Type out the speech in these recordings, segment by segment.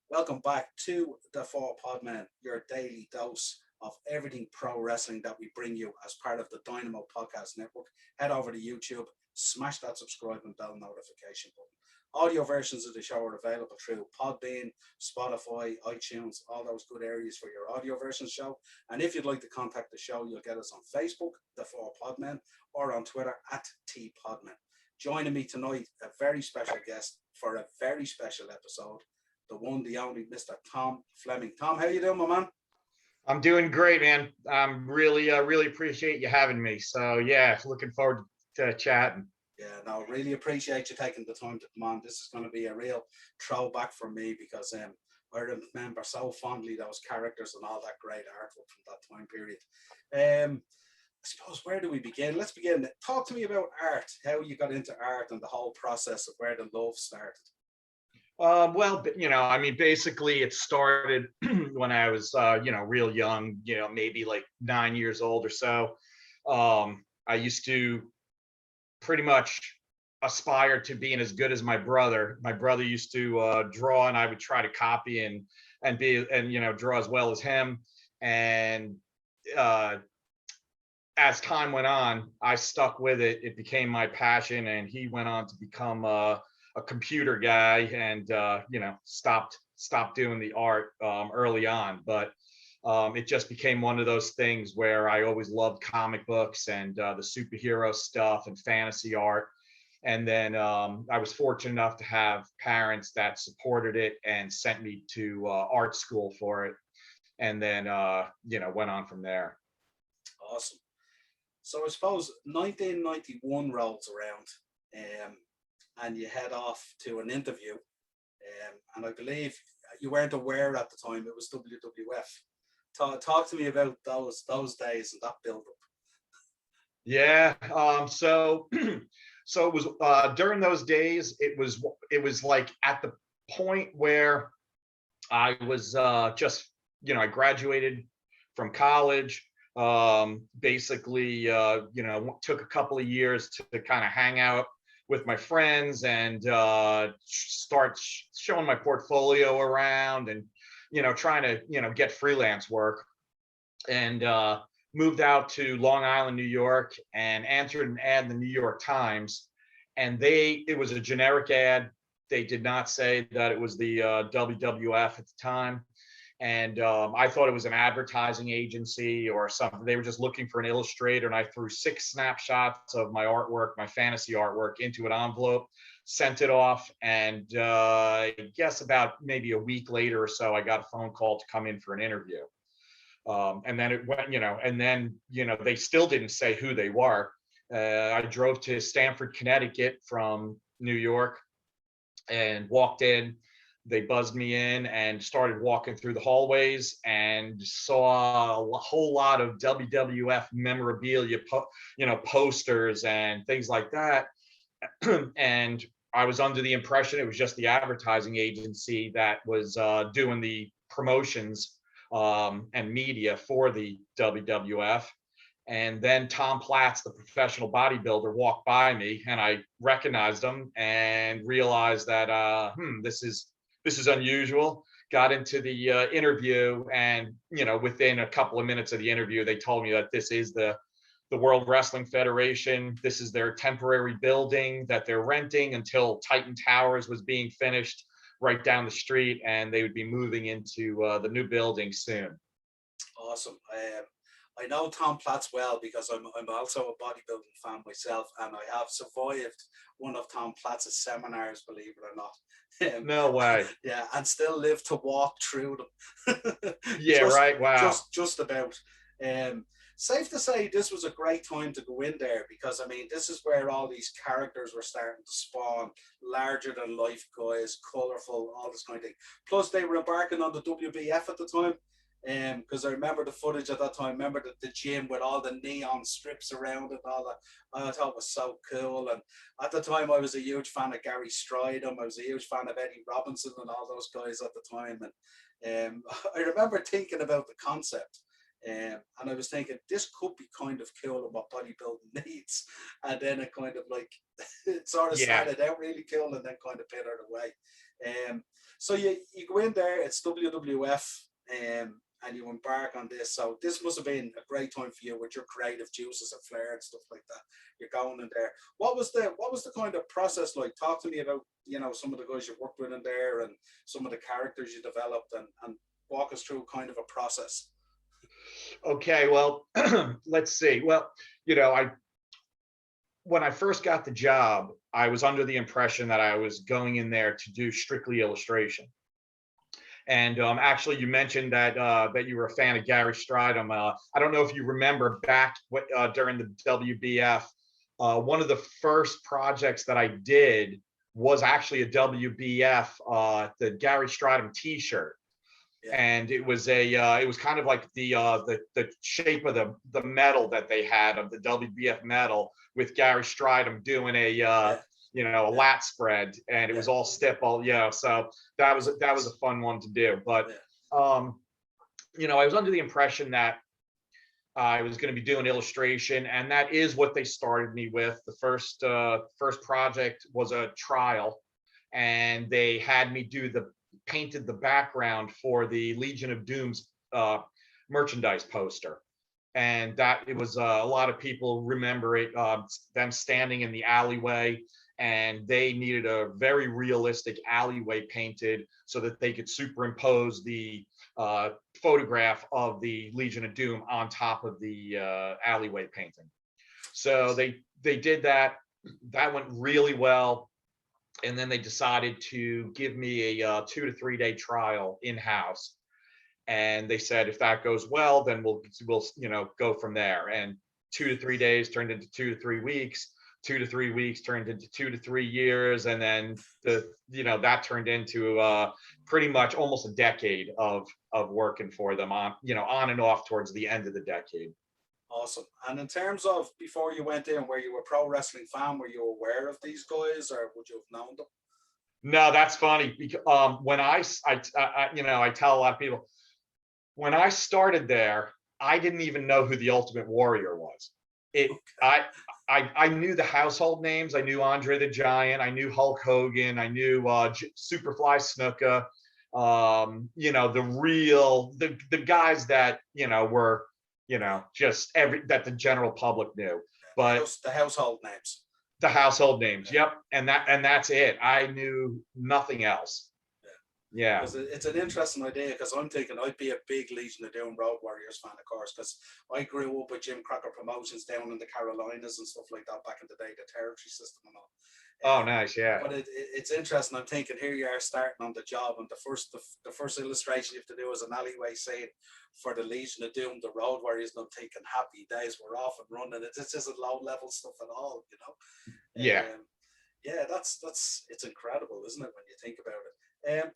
Welcome back to the Four Podmen, your daily dose of everything pro wrestling that we bring you as part of the Dynamo Podcast Network. Head over to YouTube, smash that subscribe and bell notification button. Audio versions of the show are available through Podbean, Spotify, iTunes, all those good areas for your audio version show. And if you'd like to contact the show, you'll get us on Facebook, The Four Podmen, or on Twitter at TPodmen. Joining me tonight, a very special guest for a very special episode, the one, the only Mr. Tom Fleming. Tom, how you doing, my man? I'm doing great, man. I'm really appreciate you having me. So yeah, looking forward to chatting. Yeah, no, really appreciate you taking the time to come on. This is going to be a real throwback for me because I remember so fondly those characters and all that great artwork from that time period. I suppose, where do we begin? Let's begin. Talk to me about art, how you got into art and the whole process of where the love started. I mean, basically, it started when I was, real young. Maybe like 9 years old or so. I used to pretty much aspire to being as good as my brother. My brother used to draw, and I would try to copy and draw as well as him. And uh, as time went on, I stuck with it. It became my passion, and he went on to become a computer guy, and stopped doing the art early on. But it just became one of those things where I always loved comic books and the superhero stuff and fantasy art. And then I was fortunate enough to have parents that supported it and sent me to art school for it, and then went on from there. Awesome. So I suppose 1991 rolls around, and you head off to an interview, and I believe you weren't aware at the time it was WWF. Talk to me about those days and that build up. Yeah. So it was during those days. It was like at the point where I was just I graduated from college. Basically, took a couple of years to kind of hang out with my friends and start showing my portfolio around, and trying to get freelance work. And moved out to Long Island, New York, and answered an ad in the New York Times. And it was a generic ad. They did not say that it was the WWF at the time. And I thought it was an advertising agency or something. They were just looking for an illustrator, and I threw 6 snapshots of my artwork, my fantasy artwork, into an envelope, sent it off, and I guess about maybe a week later or so, I got a phone call to come in for an interview. And then it went, and then they still didn't say who they were. I drove to Stamford, Connecticut from New York, and walked in. They buzzed me in and started walking through the hallways, and saw a whole lot of WWF memorabilia, posters and things like that. And I was under the impression it was just the advertising agency that was doing the promotions and media for the WWF. And then Tom Platz, the professional bodybuilder, walked by me, and I recognized him and realized that this is unusual. Got into the interview, and within a couple of minutes of the interview, they told me that this is the World Wrestling Federation. This is their temporary building that they're renting until Titan Towers was being finished right down the street, and they would be moving into the new building soon. Awesome. I know Tom Platz well because I'm also a bodybuilding fan myself, and I have survived one of Tom Platz's seminars, believe it or not. No way. Yeah, and still live to walk through them. Yeah, right. Wow. Just about. Safe to say this was a great time to go in there because I mean this is where all these characters were starting to spawn, larger than life guys, colourful, all this kind of thing. Plus they were embarking on the WBF at the time. Because I remember the footage at that time. I remember the gym with all the neon strips around it and all that. I thought it was so cool. And at the time, I was a huge fan of Gary Stridham. I was a huge fan of Eddie Robinson and all those guys at the time. And I remember thinking about the concept. And I was thinking this could be kind of cool and what bodybuilding needs. And then it kind of like it sort of Yeah. started out really cool and then kind of petered away. So you go in there, it's WWF, and you embark on this. So this must have been a great time for you with your creative juices and flair and stuff like that. You're going in there. What was the kind of process like? Talk to me about, some of the guys you worked with in there and some of the characters you developed, and walk us through kind of a process. Okay, well, let's see. Well, I when I first got the job, I was under the impression that I was going in there to do strictly illustration. And actually, you mentioned that you were a fan of Gary Stridham. I don't know if you remember back during the WBF. One of the first projects that I did was actually a WBF, the Gary Stridham T-shirt, Yeah. and it was it was kind of like the shape of the medal that they had of the WBF medal with Gary Stridham doing Yeah. a lat spread, and it Yeah. was all stipple, so that was a fun one to do. But Yeah. I was under the impression that I was going to be doing illustration, and that is what they started me with. The first project was a trial, and they had me painted the background for the Legion of Doom's merchandise poster. And that it was a lot of people remember it, them standing in the alleyway, and they needed a very realistic alleyway painted so that they could superimpose the photograph of the Legion of Doom on top of the alleyway painting. So they did that. That went really well. And then they decided to give me a 2 to 3 day trial in-house. And they said, if that goes well, then we'll go from there. And 2 to 3 days turned into 2 to 3 weeks. 2 to 3 weeks turned into 2 to 3 years, and then that turned into pretty much almost a decade of working for them on and off towards the end of the decade. Awesome. And in terms of before you went in, were you a pro wrestling fan? Were you aware of these guys, or would you have known them? No, that's funny because when I tell a lot of people, when I started there, I didn't even know who the Ultimate Warrior was. I knew the household names. I knew Andre the Giant. I knew Hulk Hogan. I knew Superfly Snuka. The guys that were just that the general public knew. But the household names. The household names. Yep. And that's it. I knew nothing else. Yeah. Because it's an interesting idea, because I'm thinking I'd be a big Legion of Doom Road Warriors fan, of course, because I grew up with Jim Crocker Promotions down in the Carolinas and stuff like that back in the day, the territory system and all. Oh, nice, yeah. But it's interesting. I'm thinking here you are starting on the job, and the first illustration you have to do is an alleyway scene for the Legion of Doom, the Road Warriors, and I'm thinking happy days, we're off and running. It's just low level stuff at all, Yeah. Yeah, it's incredible, isn't it, when you think about it?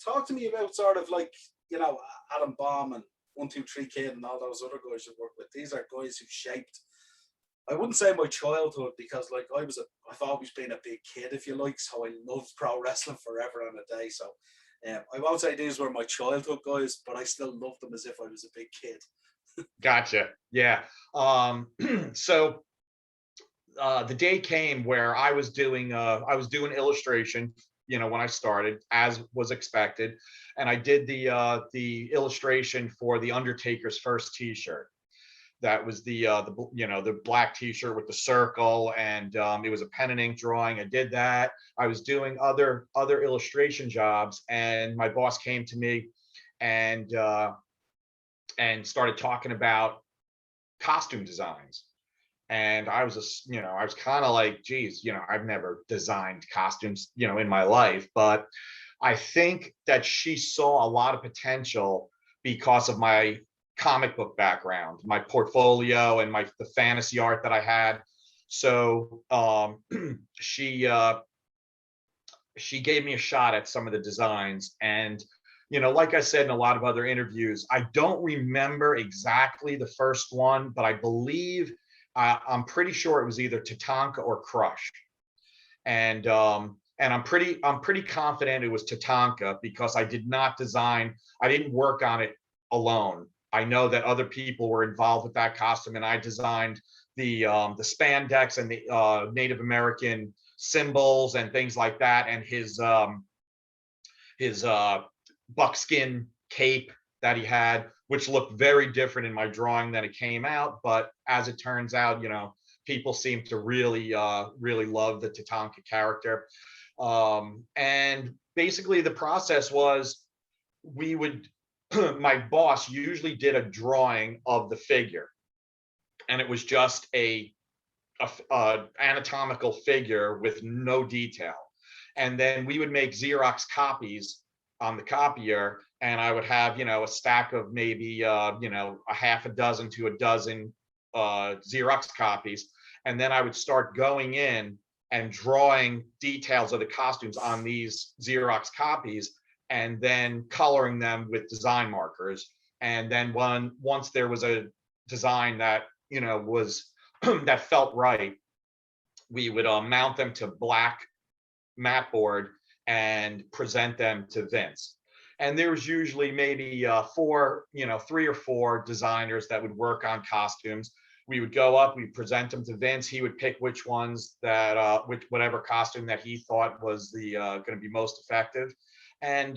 Talk to me about sort of like, Adam Bomb and 123 Kid and all those other guys you work with. These are guys who shaped, I wouldn't say my childhood, because like I've always been a big kid, if you like, so I loved pro wrestling forever and a day. So I won't say these were my childhood guys, but I still loved them as if I was a big kid. Gotcha. Yeah. So the day came where I was doing illustration, when I started, as was expected, and I did the illustration for the Undertaker's first T-shirt. That was the black T-shirt with the circle, and it was a pen and ink drawing. I did that. I was doing other illustration jobs, and my boss came to me and started talking about costume designs. And I was I was kind of like, geez, I've never designed costumes, in my life, but I think that she saw a lot of potential because of my comic book background, my portfolio, and the fantasy art that I had. So she gave me a shot at some of the designs. And like I said in a lot of other interviews, I don't remember exactly the first one, but I believe I'm pretty sure it was either Tatanka or Crush. And I'm pretty confident it was Tatanka, because I didn't work on it alone. I know that other people were involved with that costume, and I designed the spandex and the Native American symbols and things like that, and his buckskin cape that he had, which looked very different in my drawing than it came out. But as it turns out, people seem to really love the Tatanka character. And basically, the process was we would my boss usually did a drawing of the figure, and it was just a anatomical figure with no detail. And then we would make Xerox copies on the copier, and I would have, a stack of maybe, a half a dozen to a dozen Xerox copies. And then I would start going in and drawing details of the costumes on these Xerox copies, and then coloring them with design markers. And then once there was a design that, was that felt right, we would mount them to black mat board and present them to Vince. And there was usually maybe three or four designers that would work on costumes. We would go up, we'd present them to Vince. He would pick which ones that, whatever costume that he thought was going to be most effective. And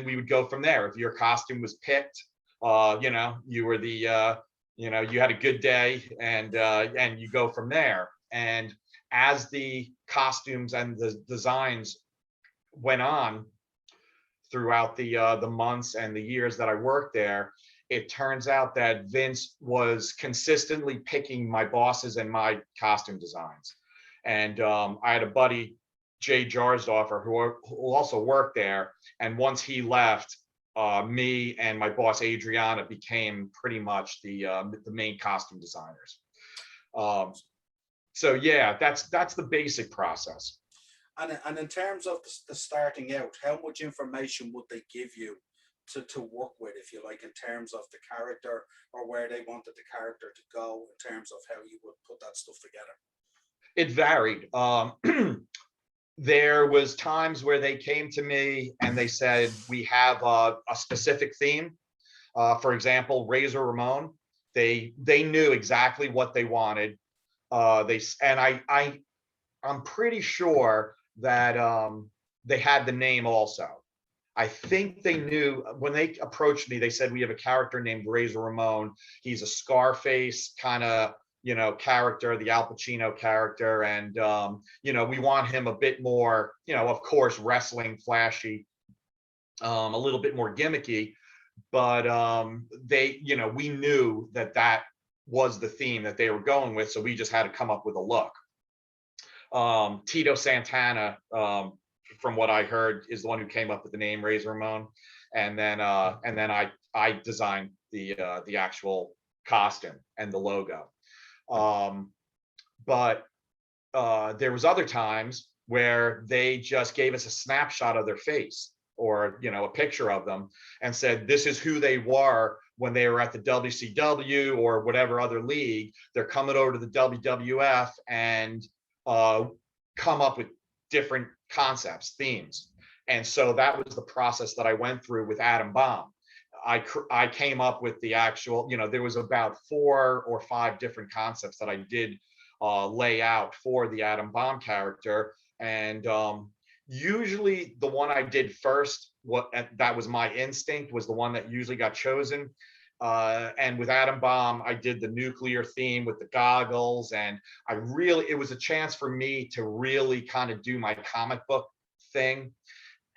we would go from there. If your costume was picked, you were you had a good day, and you go from there. And as the costumes and the designs went on throughout the months and the years that I worked there, it turns out that Vince was consistently picking my bosses and my costume designs. And I had a buddy, Jay Jarsdorfer, who also worked there. And once he left, me and my boss Adriana became pretty much the main costume designers. So yeah, that's the basic process. And in terms of the starting out, how much information would they give you to work with, if you like, in terms of the character, or where they wanted the character to go in terms of how you would put that stuff together? It varied. There was times where they came to me and they said, we have a specific theme. For example, Razor Ramon, they knew exactly what they wanted. I'm pretty sure that they had the name also. I think they knew when they approached me, they said, we have a character named Razor Ramon. He's a Scarface kind of, character, the Al Pacino character. And, we want him a bit more, of course, wrestling, flashy, a little bit more gimmicky. But we knew that was the theme that they were going with. So we just had to come up with a look. Tito Santana, from what I heard, is the one who came up with the name Razor Ramon. And then I designed the actual costume and the logo. But there was other times where they just gave us a snapshot of their face, or a picture of them, and said, this is who they were when they were at the WCW or whatever other league. They're coming over to the WWF and come up with different concepts, themes. And so that was the process that I went through with Adam Bomb. I came up with the actual, there was about 4 or 5 different concepts that I did lay out for the Adam Bomb character. And usually the one I did first, that was my instinct, was the one that usually got chosen. And with Adam Bomb, I did the nuclear theme with the goggles, and it was a chance for me to really kind of do my comic book thing.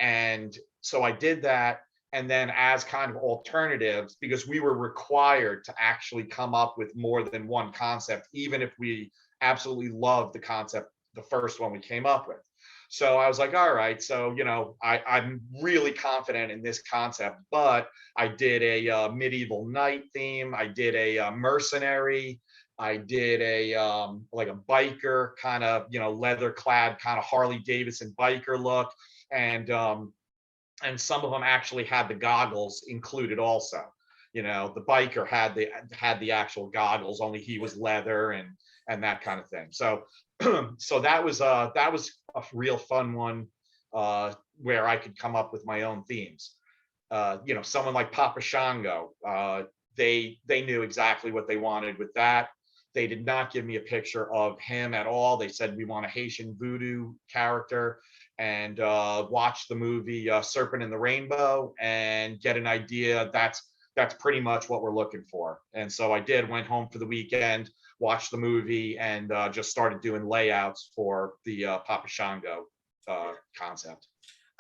And so I did that. And then as kind of alternatives, because we were required to actually come up with more than one concept, even if we absolutely loved the concept, the first one we came up with. So I was like, all right, so, I'm really confident in this concept, but I did a medieval knight theme. I did a mercenary. I did like a biker kind of, leather clad kind of Harley Davidson biker look. And some of them actually had the goggles included also. The biker had the actual goggles, only he was leather and that kind of thing. So so that was a real fun one, where I could come up with my own themes. Someone like Papa Shango, they knew exactly what they wanted with that. They did not give me a picture of him at all. They said we want a Haitian voodoo character, and watch the movie Serpent in the Rainbow and get an idea. That's pretty much what we're looking for. And so I did. Went home for the weekend, watched the movie, and just started doing layouts for the Papa Shango concept.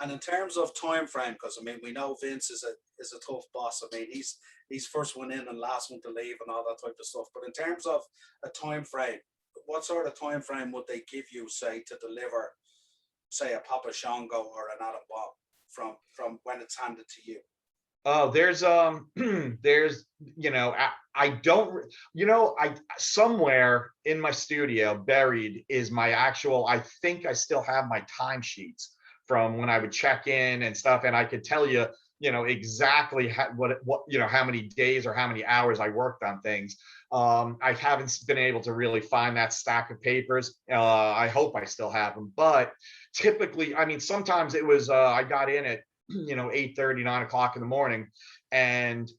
And in terms of time frame, because I mean, we know Vince is a tough boss. I mean, he's first one in and last one to leave and all that type of stuff. But in terms of a time frame, what sort of time frame would they give you, say, to deliver, say, a Papa Shango or an Adam Bob from when it's handed to you? Oh, there's there's I don't I somewhere in my studio buried is my actual, I think I still have my timesheets from when I would check in and stuff, and I could tell you exactly how many days or how many hours I worked on things. I haven't been able to really find that stack of papers. I hope I still have them, but typically, I mean, sometimes it was I got in at 8:30, 9 o'clock in the morning, and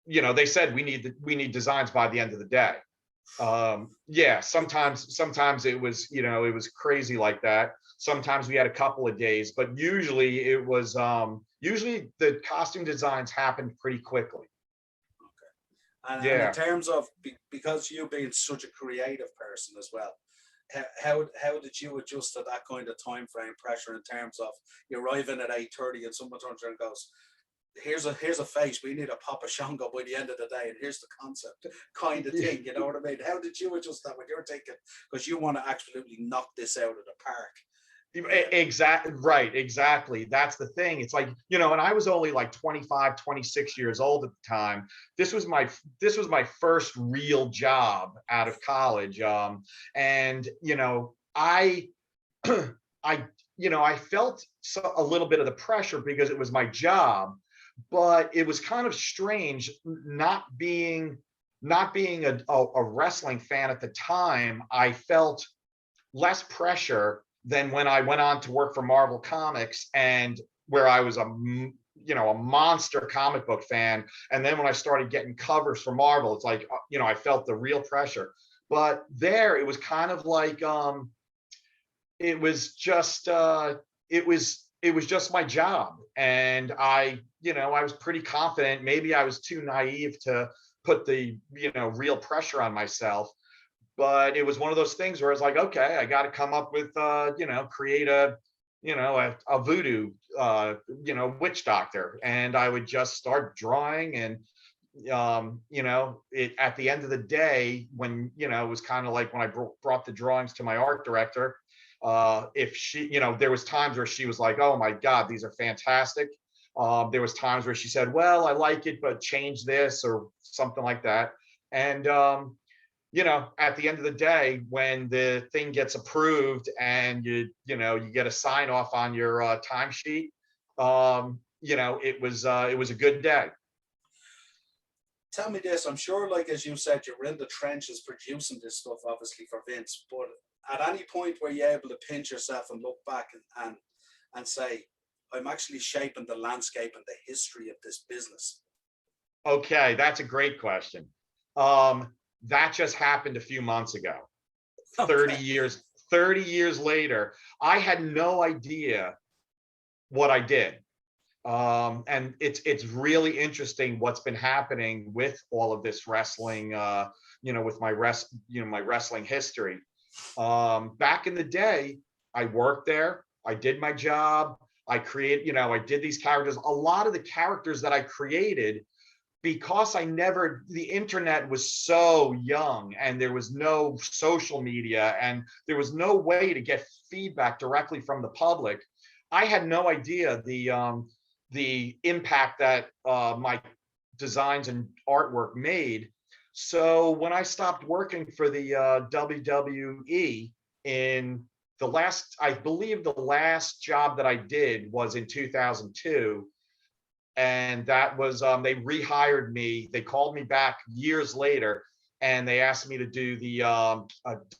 they said we need designs by the end of the day. Yeah, sometimes it was it was crazy like that. Sometimes we had a couple of days, but usually it was usually the costume designs happened pretty quickly. And Yeah. in terms of, because you being such a creative person as well, how did you adjust to that kind of time frame pressure in terms of you arriving at 8:30 and someone turns around and goes, here's a face, we need a Papa Shango by the end of the day, and here's the concept kind of thing, you know what I mean? How did you adjust that when you're thinking, because you want to absolutely knock this out of the park? Exactly right. Exactly. That's the thing. It's like, and I was only like 25, 26 years old at the time. This was my first real job out of college. And I I felt a little bit of the pressure because it was my job, but it was kind of strange not being a wrestling fan at the time. I felt less pressure than when I went on to work for Marvel Comics, and where I was a monster comic book fan. And then when I started getting covers for Marvel, it's like, I felt the real pressure. But there, it was kind of like, it was just my job. And I was pretty confident. Maybe I was too naive to put the, real pressure on myself. But it was one of those things where it's like, okay, I got to come up with, create a voodoo, witch doctor. And I would just start drawing. And, at the end of the day, when, it was kind of like when I brought the drawings to my art director, if she, there was times where she was like, oh my God, these are fantastic. There was times where she said, well, I like it, but change this or something like that. And, at the end of the day, when the thing gets approved and you get a sign off on your timesheet, it was a good day. Tell me this, I'm sure, like as you said, you're in the trenches producing this stuff, obviously, for Vince, but at any point were you able to pinch yourself and look back and say, I'm actually shaping the landscape and the history of this business? Okay, that's a great question. That just happened a few months ago. Okay. 30 years later, I had no idea what I did. And it's really interesting what's been happening with all of this wrestling, with my wrestling history. Back in the day, I worked there, I did my job, I did these characters. A lot of the characters that I created, because the internet was so young and there was no social media and there was no way to get feedback directly from the public, I had no idea the impact that my designs and artwork made. So when I stopped working for the WWE in I believe the last job that I did was in 2002. And that was, they rehired me. They called me back years later and they asked me to do the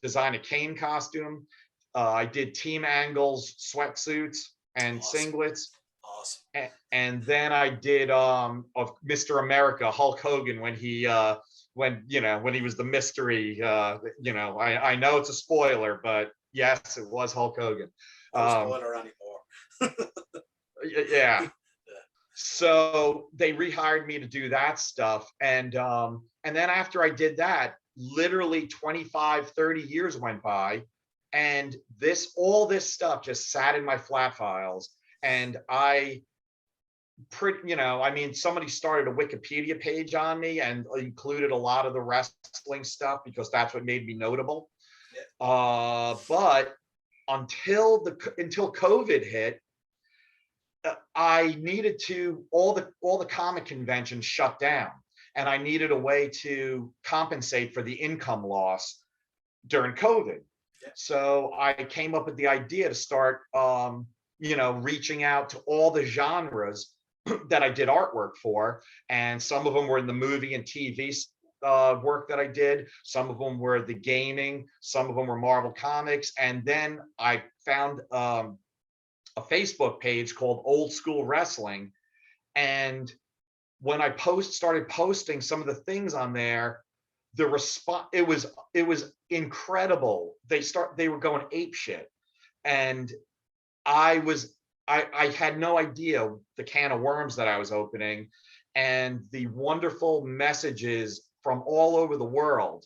design a Kane costume. I did Team Angle's sweatsuits and Awesome. singlets. Awesome. And then I did of Mr. America, Hulk Hogan, when he was the mystery. I know it's a spoiler, but yes, it was Hulk Hogan. No spoiler anymore. Yeah. So they rehired me to do that stuff. And then after I did that, literally 25, 30 years went by. And all this stuff just sat in my flat files. And somebody started a Wikipedia page on me and included a lot of the wrestling stuff because that's what made me notable. But until COVID hit, I needed to, all the comic conventions shut down, and I needed a way to compensate for the income loss during COVID. Yeah. So I came up with the idea to start, reaching out to all the genres that I did artwork for. And some of them were in the movie and TV work that I did. Some of them were the gaming. Some of them were Marvel Comics. And then I found a Facebook page called Old School Wrestling. And when I started posting some of the things on there, the response, it was incredible. They were going ape shit. And I had no idea the can of worms that I was opening, and the wonderful messages from all over the world.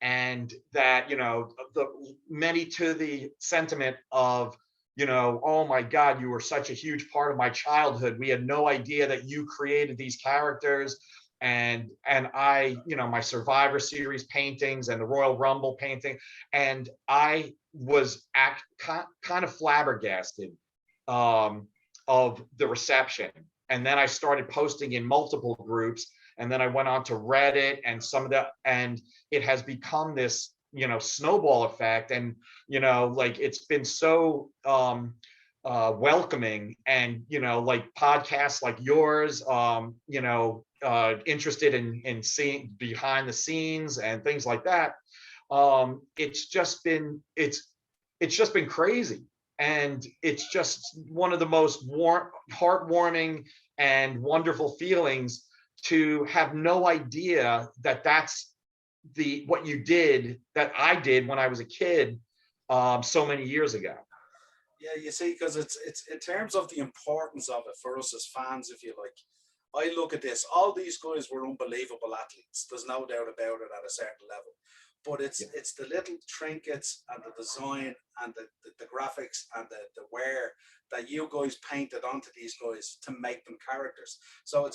And that, many to the sentiment of, oh my God, you were such a huge part of my childhood. We had no idea that you created these characters. And I, my Survivor Series paintings and the Royal Rumble painting. And I was kind of flabbergasted of the reception. And then I started posting in multiple groups. And then I went on to Reddit and it has become this, snowball effect. And, it's been so welcoming, and, like podcasts like yours, interested in seeing behind the scenes and things like that. It's just been crazy. And it's just one of the most heartwarming and wonderful feelings to have no idea that that's what you did, that I did when I was a kid, so many years ago. Yeah, you see, because it's in terms of the importance of it for us as fans, if you like. I look at this, all these guys were unbelievable athletes. There's no doubt about it at a certain level. But it's the little trinkets and the design and the graphics and the wear that you guys painted onto these guys to make them characters. So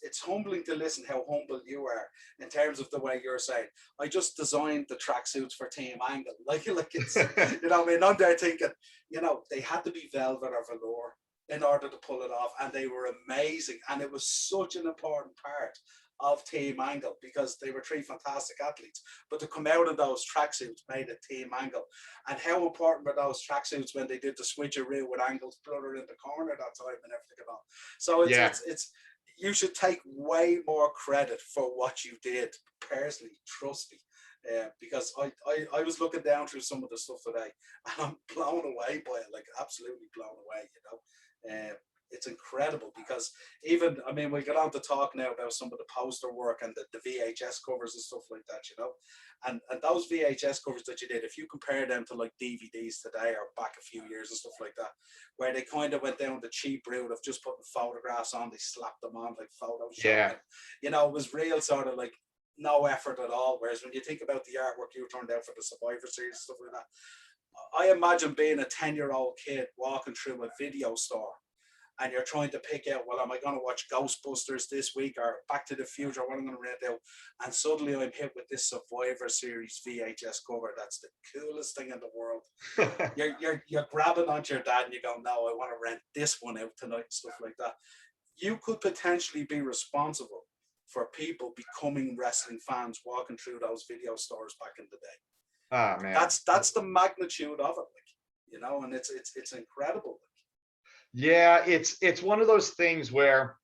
it's humbling to listen how humble you are in terms of the way you're saying, I just designed the tracksuits for Team Angle. Like it's, I'm there thinking, they had to be velvet or velour in order to pull it off, and they were amazing. And it was such an important part of Team Angle because they were three fantastic athletes. But to come out of those tracksuits made it Team Angle. And how important were those tracksuits when they did the switcheroo with Angle's brother in the corner that time and everything on. So it's you should take way more credit for what you did. Personally, trust me. Because I was looking down through some of the stuff today, and I'm blown away by it, like absolutely blown away, it's incredible. Because even, we'll get on to talk now about some of the poster work and the VHS covers and stuff like that, and those VHS covers that you did, if you compare them to like DVDs today or back a few years and stuff like that, where they kind of went down the cheap route of just putting photographs on, they slapped them on like Photoshop. Yeah. And, it was real sort of like no effort at all. Whereas when you think about the artwork you turned out for the Survivor Series, stuff like that, I imagine being a 10-year-old kid walking through a video store and you're trying to pick out, well, am I going to watch Ghostbusters this week or Back to the Future, what I'm going to rent out? And suddenly I'm hit with this Survivor Series VHS cover. That's the coolest thing in the world. You're grabbing onto your dad and you go, no, I want to rent this one out tonight and stuff like that. You could potentially be responsible for people becoming wrestling fans walking through those video stores back in the day. Oh man, that's the magnitude of it, and it's incredible. Yeah, it's one of those things where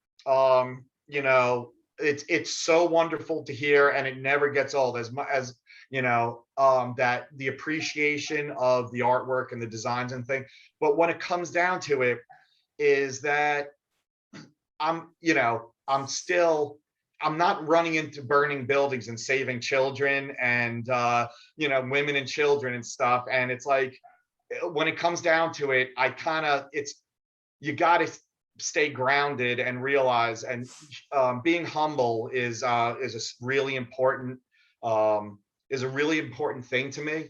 it's so wonderful to hear, and it never gets old as much as that the appreciation of the artwork and the designs and things. But when it comes down to it, is that I'm not running into burning buildings and saving children and women and children and stuff. And it's like, when it comes down to it, you got to stay grounded and realize, and being humble is really important, is a really important thing to me.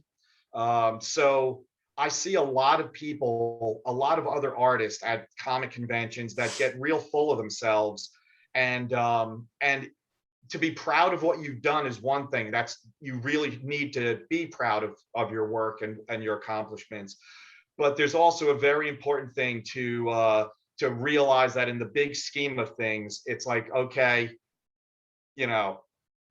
So I see a lot of people, a lot of other artists at comic conventions that get real full of themselves, and to be proud of what you've done is one thing. You really need to be proud of your work and your accomplishments. But there's also a very important thing to realize that in the big scheme of things, it's like, okay,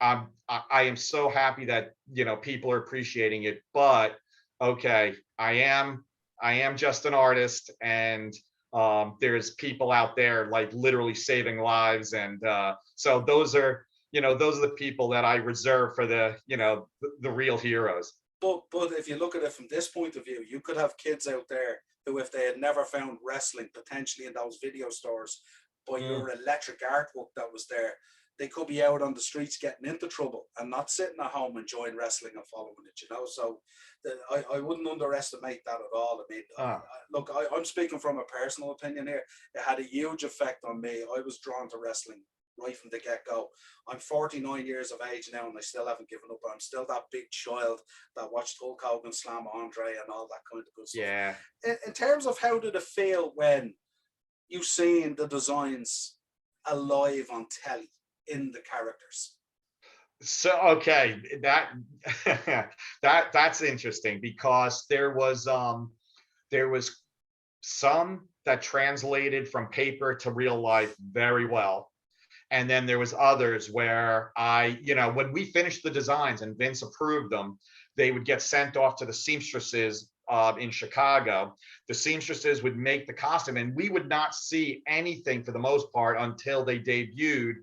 I am so happy that people are appreciating it, but okay, I am just an artist, and there's people out there like literally saving lives, and so those are the people that I reserve for the real heroes. But if you look at it from this point of view, you could have kids out there who, if they had never found wrestling potentially in those video stores, by your electric artwork that was there, they could be out on the streets getting into trouble and not sitting at home enjoying wrestling and following it. So I wouldn't underestimate that at all. I mean, look, I'm speaking from a personal opinion here. It had a huge effect on me. I was drawn to wrestling right from the get-go. I'm 49 years of age now, and I still haven't given up. I'm still that big child that watched Hulk Hogan slam Andre and all that kind of good stuff. Yeah. In terms of how did it feel when you seen the designs alive on telly in the characters? So okay, that's interesting, because there was some that translated from paper to real life very well. And then there was others where when we finished the designs and Vince approved them, they would get sent off to the seamstresses in Chicago. The seamstresses would make the costume, and we would not see anything for the most part until they debuted.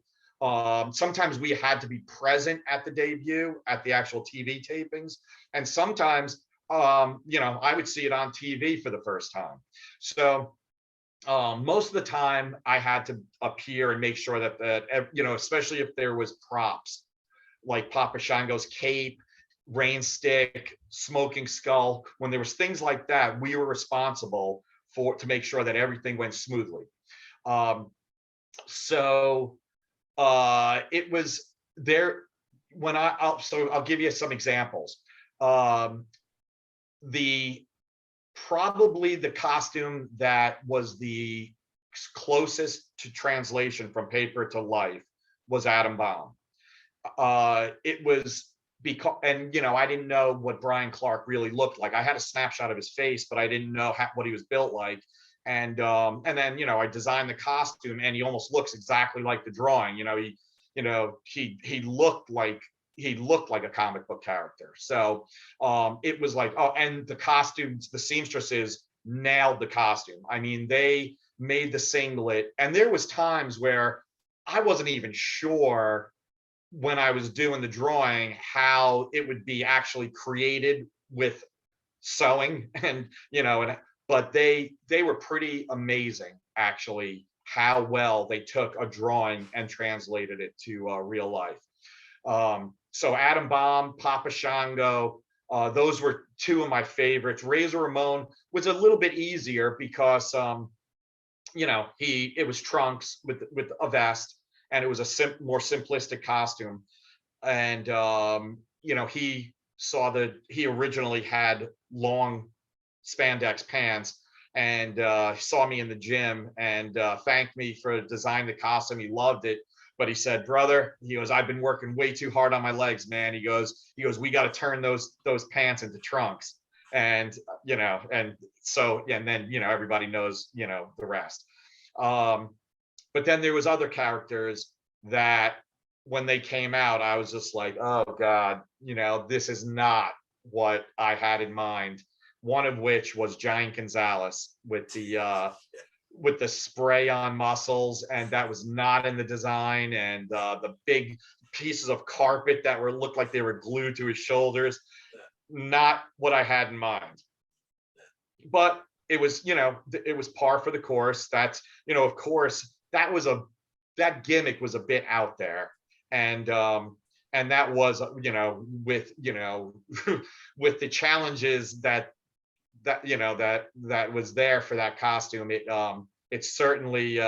Sometimes we had to be present at the debut, at the actual TV tapings, and sometimes I would see it on TV for the first time. So most of the time I had to appear and make sure that especially if there was props like Papa Shango's cape, rain stick, smoking skull, when there was things like that, we were responsible to make sure that everything went smoothly. So it was there when I'll give you some examples. Probably the costume that was the closest to translation from paper to life was Adam Bomb. It was because, and I didn't know what Brian Clark really looked like. I had a snapshot of his face, but I didn't know what he was built like. And then I designed the costume, and he almost looks exactly like the drawing. He looked like a comic book character. So it was like, and the costumes, the seamstresses nailed the costume. I mean, they made the singlet, and there was times where I wasn't even sure when I was doing the drawing how it would be actually created with sewing, but they were pretty amazing, actually, how well they took a drawing and translated it to real life. So Adam Bomb, Papa Shango, those were two of my favorites. Razor Ramon was a little bit easier because it was trunks with a vest, and it was a more simplistic costume. And he originally had long spandex pants, and he saw me in the gym and thanked me for designing the costume. He loved it. But he said, brother, he goes, I've been working way too hard on my legs, man. He goes, we got to turn those pants into trunks. And, and then, everybody knows, the rest. But then there was other characters that when they came out, I was just like, oh God, this is not what I had in mind. One of which was Giant Gonzalez with the spray on muscles, and that was not in the design, and the big pieces of carpet that looked like they were glued to his shoulders, not what I had in mind. But it was, it was par for the course. That's, of course, that gimmick was a bit out there. And that was, with, with the challenges that was there for that costume. It certainly,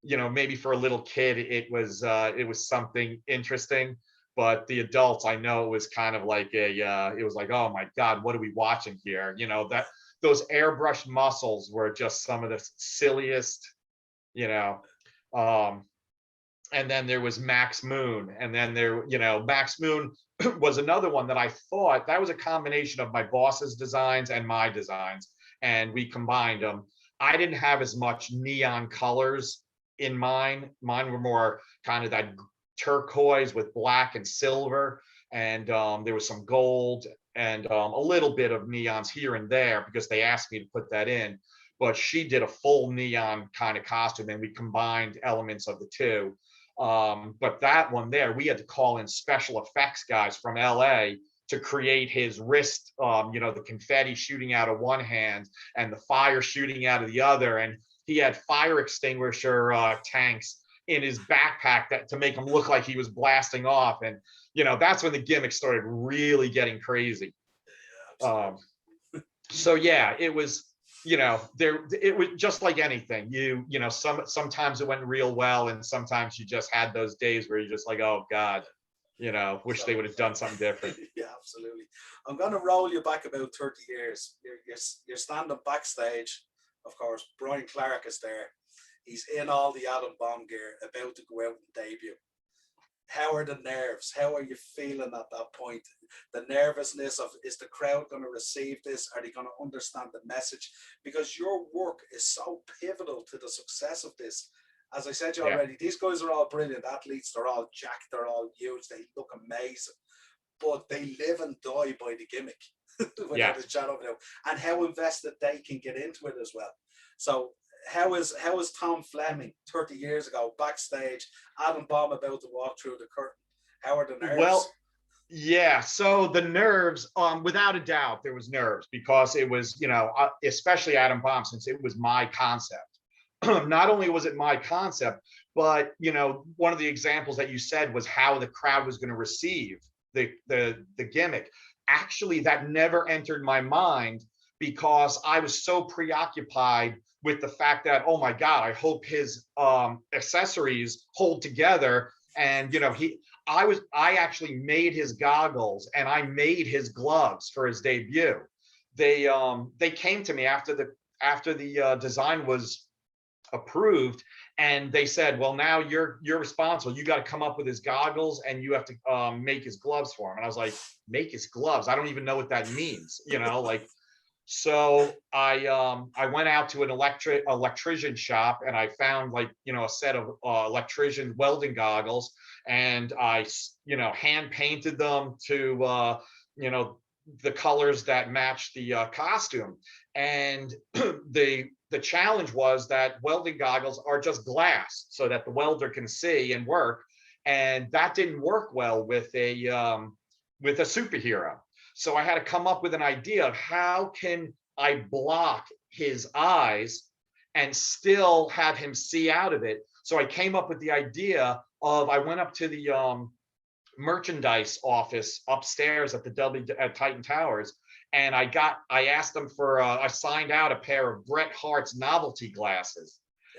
maybe for a little kid, it was something interesting, but the adults, I know it was kind of like it was like, oh my God, what are we watching here? That those airbrushed muscles were just some of the silliest, you know. And then there was Max Moon, and then Max Moon was another one that I thought that was a combination of my boss's designs and my designs, and we combined them. I didn't have as much neon colors in mine. Mine were more kind of that turquoise with black and silver, and there was some gold and a little bit of neons here and there because they asked me to put that in. But she did a full neon kind of costume, and we combined elements of the two. But that one there, we had to call in special effects guys from LA to create his wrist, the confetti shooting out of one hand and the fire shooting out of the other. And he had fire extinguisher tanks in his backpack to make him look like he was blasting off. And, that's when the gimmick started really getting crazy. So yeah, it was, it was just like anything. Sometimes it went real well, and sometimes you just had those days where you're just like, oh God, wish they would have done something different. Yeah, absolutely. I'm going to roll you back about 30 years. You're standing backstage. Of course, Brian Clark is there. He's in all the Adam Bomb gear, about to go out and debut. How are the nerves? How are you feeling at that point? The nervousness of, is the crowd going to receive this? Are they going to understand the message? Because your work is so pivotal to the success of this. As I said to you already, these guys are all brilliant athletes. They're all jacked. They're all huge. They look amazing. But they live and die by the gimmick. Without a shadow of a doubt. And how invested they can get into it as well. So how is Tom Fleming 30 years ago backstage, Adam Bomb about to walk through the curtain? How are the nerves? Well, yeah, so the nerves, without a doubt, there was nerves because it was, especially Adam Bomb, since it was my concept. Not only was it my concept, but one of the examples that you said was how the crowd was going to receive the gimmick. Actually, that never entered my mind because I was so preoccupied with the fact that, oh my God, I hope his accessories hold together. And I actually made his goggles and I made his gloves for his debut. They came to me after the design was approved, and they said, well, now you're responsible. You got to come up with his goggles and you have to make his gloves for him. And I was like, make his gloves? I don't even know what that means, So I went out to an electrician shop, and I found a set of electrician welding goggles, and I hand painted them to the colors that matched the costume. And the challenge was that welding goggles are just glass so that the welder can see and work, and that didn't work well with a superhero. So I had to come up with an idea of how can I block his eyes and still have him see out of it. So I came up with the idea of, I went up to the merchandise office upstairs at at Titan Towers, and I asked them for I signed out a pair of Bret Hart's novelty glasses,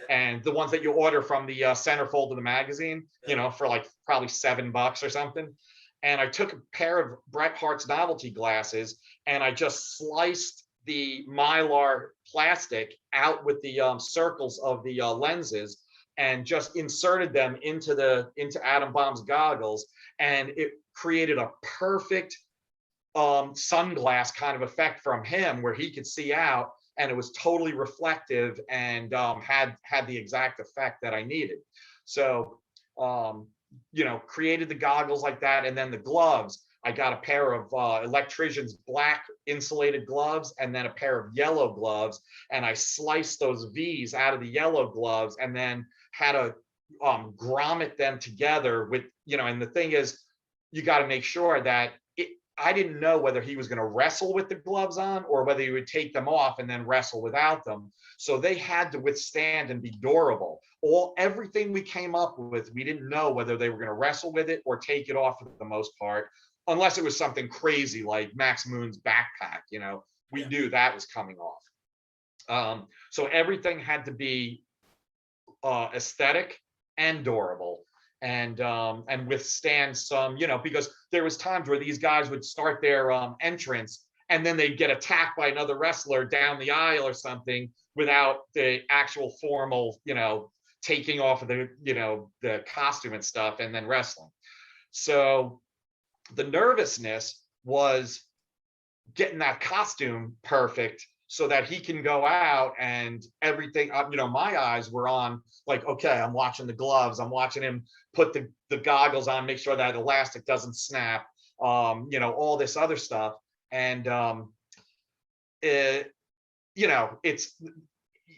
and the ones that you order from the centerfold of the magazine, for probably $7 or something. And I took a pair of Bret Hart's novelty glasses, and I just sliced the Mylar plastic out with the circles of the lenses, and just inserted them into Adam Bomb's goggles, and it created a perfect sunglass kind of effect from him, where he could see out, and it was totally reflective and had the exact effect that I needed. So created the goggles like that. And then the gloves, I got a pair of electrician's black insulated gloves and then a pair of yellow gloves, and I sliced those V's out of the yellow gloves and then had to grommet them together with, and the thing is, you got to make sure that I didn't know whether he was going to wrestle with the gloves on or whether he would take them off and then wrestle without them. So they had to withstand and be durable. Everything we came up with, we didn't know whether they were going to wrestle with it or take it off for the most part, unless it was something crazy like Max Moon's backpack. We knew that was coming off. So everything had to be aesthetic and durable, and withstand some, because there was times where these guys would start their entrance and then they'd get attacked by another wrestler down the aisle or something without the actual formal, taking off of the costume and stuff and then wrestling. So the nervousness was getting that costume perfect so that he can go out and everything, my eyes were on, like, okay, I'm watching the gloves, I'm watching him put the goggles on, make sure that elastic doesn't snap, all this other stuff. And it's,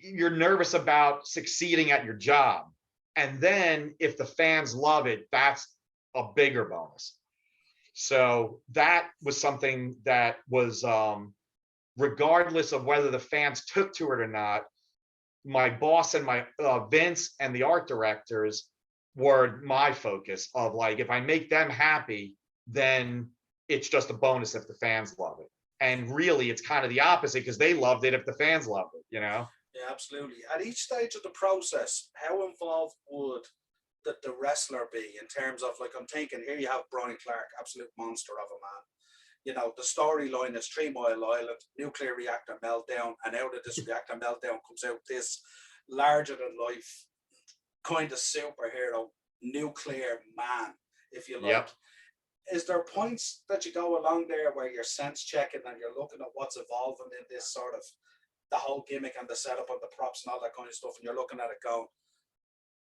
you're nervous about succeeding at your job. And then if the fans love it, that's a bigger bonus. So that was something that was, regardless of whether the fans took to it or not, my boss and my Vince and the art directors were my focus of, like, if I make them happy, then it's just a bonus if the fans love it. And really, it's kind of the opposite, because they loved it if the fans loved it, Yeah, absolutely. At each stage of the process, how involved would the wrestler be in terms of, like, I'm thinking here you have Brian Clark, absolute monster of a man. The storyline is 3 Mile Island, nuclear reactor meltdown, and out of this reactor meltdown comes out this larger than life kind of superhero, nuclear man, if you like. Yep. Is there points that you go along there where you're sense checking and you're looking at what's evolving in this sort of the whole gimmick and the setup of the props and all that kind of stuff, and you're looking at it going,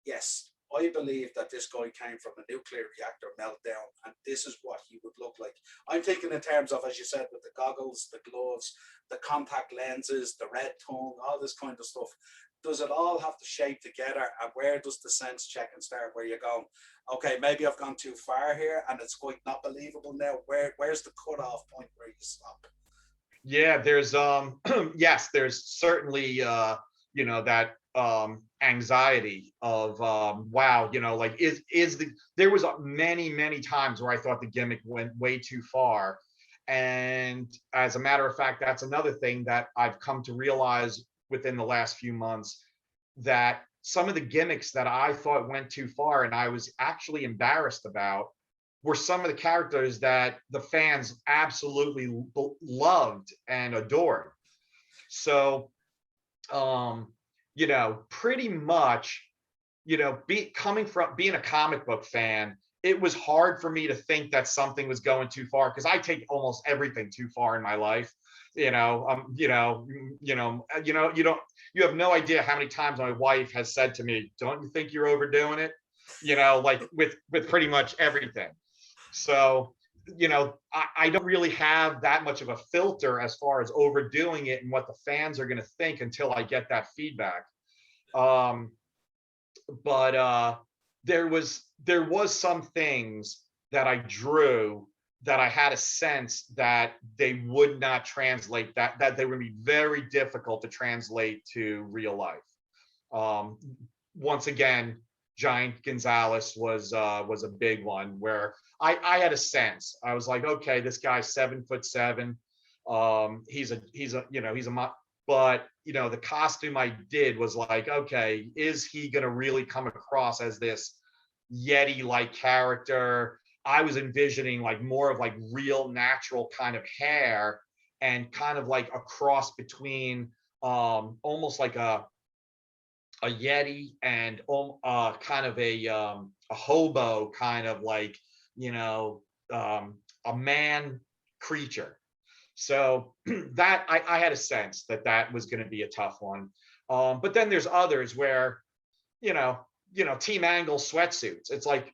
yes, I believe that this guy came from a nuclear reactor meltdown, and this is what he would look like. I'm thinking in terms of, as you said, with the goggles, the gloves, the contact lenses, the red tongue, all this kind of stuff. Does it all have to shape together? And where does the sense checking start? Where you're going, okay, maybe I've gone too far here, and it's quite not believable now. Where's the cutoff point where you stop? Yeah, there's yes, there's certainly that anxiety of wow, like there was many times where I thought the gimmick went way too far. And as a matter of fact, that's another thing that I've come to realize within the last few months, that some of the gimmicks that I thought went too far and I was actually embarrassed about were some of the characters that the fans absolutely loved and adored. So pretty much, coming from being a comic book fan, it was hard for me to think that something was going too far, because I take almost everything too far in my life. You have no idea how many times my wife has said to me, "Don't you think you're overdoing it?" Like with pretty much everything. So, I don't really have that much of a filter as far as overdoing it and what the fans are going to think until I get that feedback. But there was some things that I drew that I had a sense that they would not translate, that they would be very difficult to translate to real life. Once again, Giant Gonzalez was a big one where I had a sense. I was like, okay, this guy's 7'7". He's a but the costume I did was like, okay, is he gonna really come across as this Yeti-like character? I was envisioning like more of like real natural kind of hair, and kind of like a cross between almost like a Yeti and kind of a hobo, kind of like, a man creature. So that I had a sense that was going to be a tough one. But then there's others where, Team Angle sweatsuits. It's like,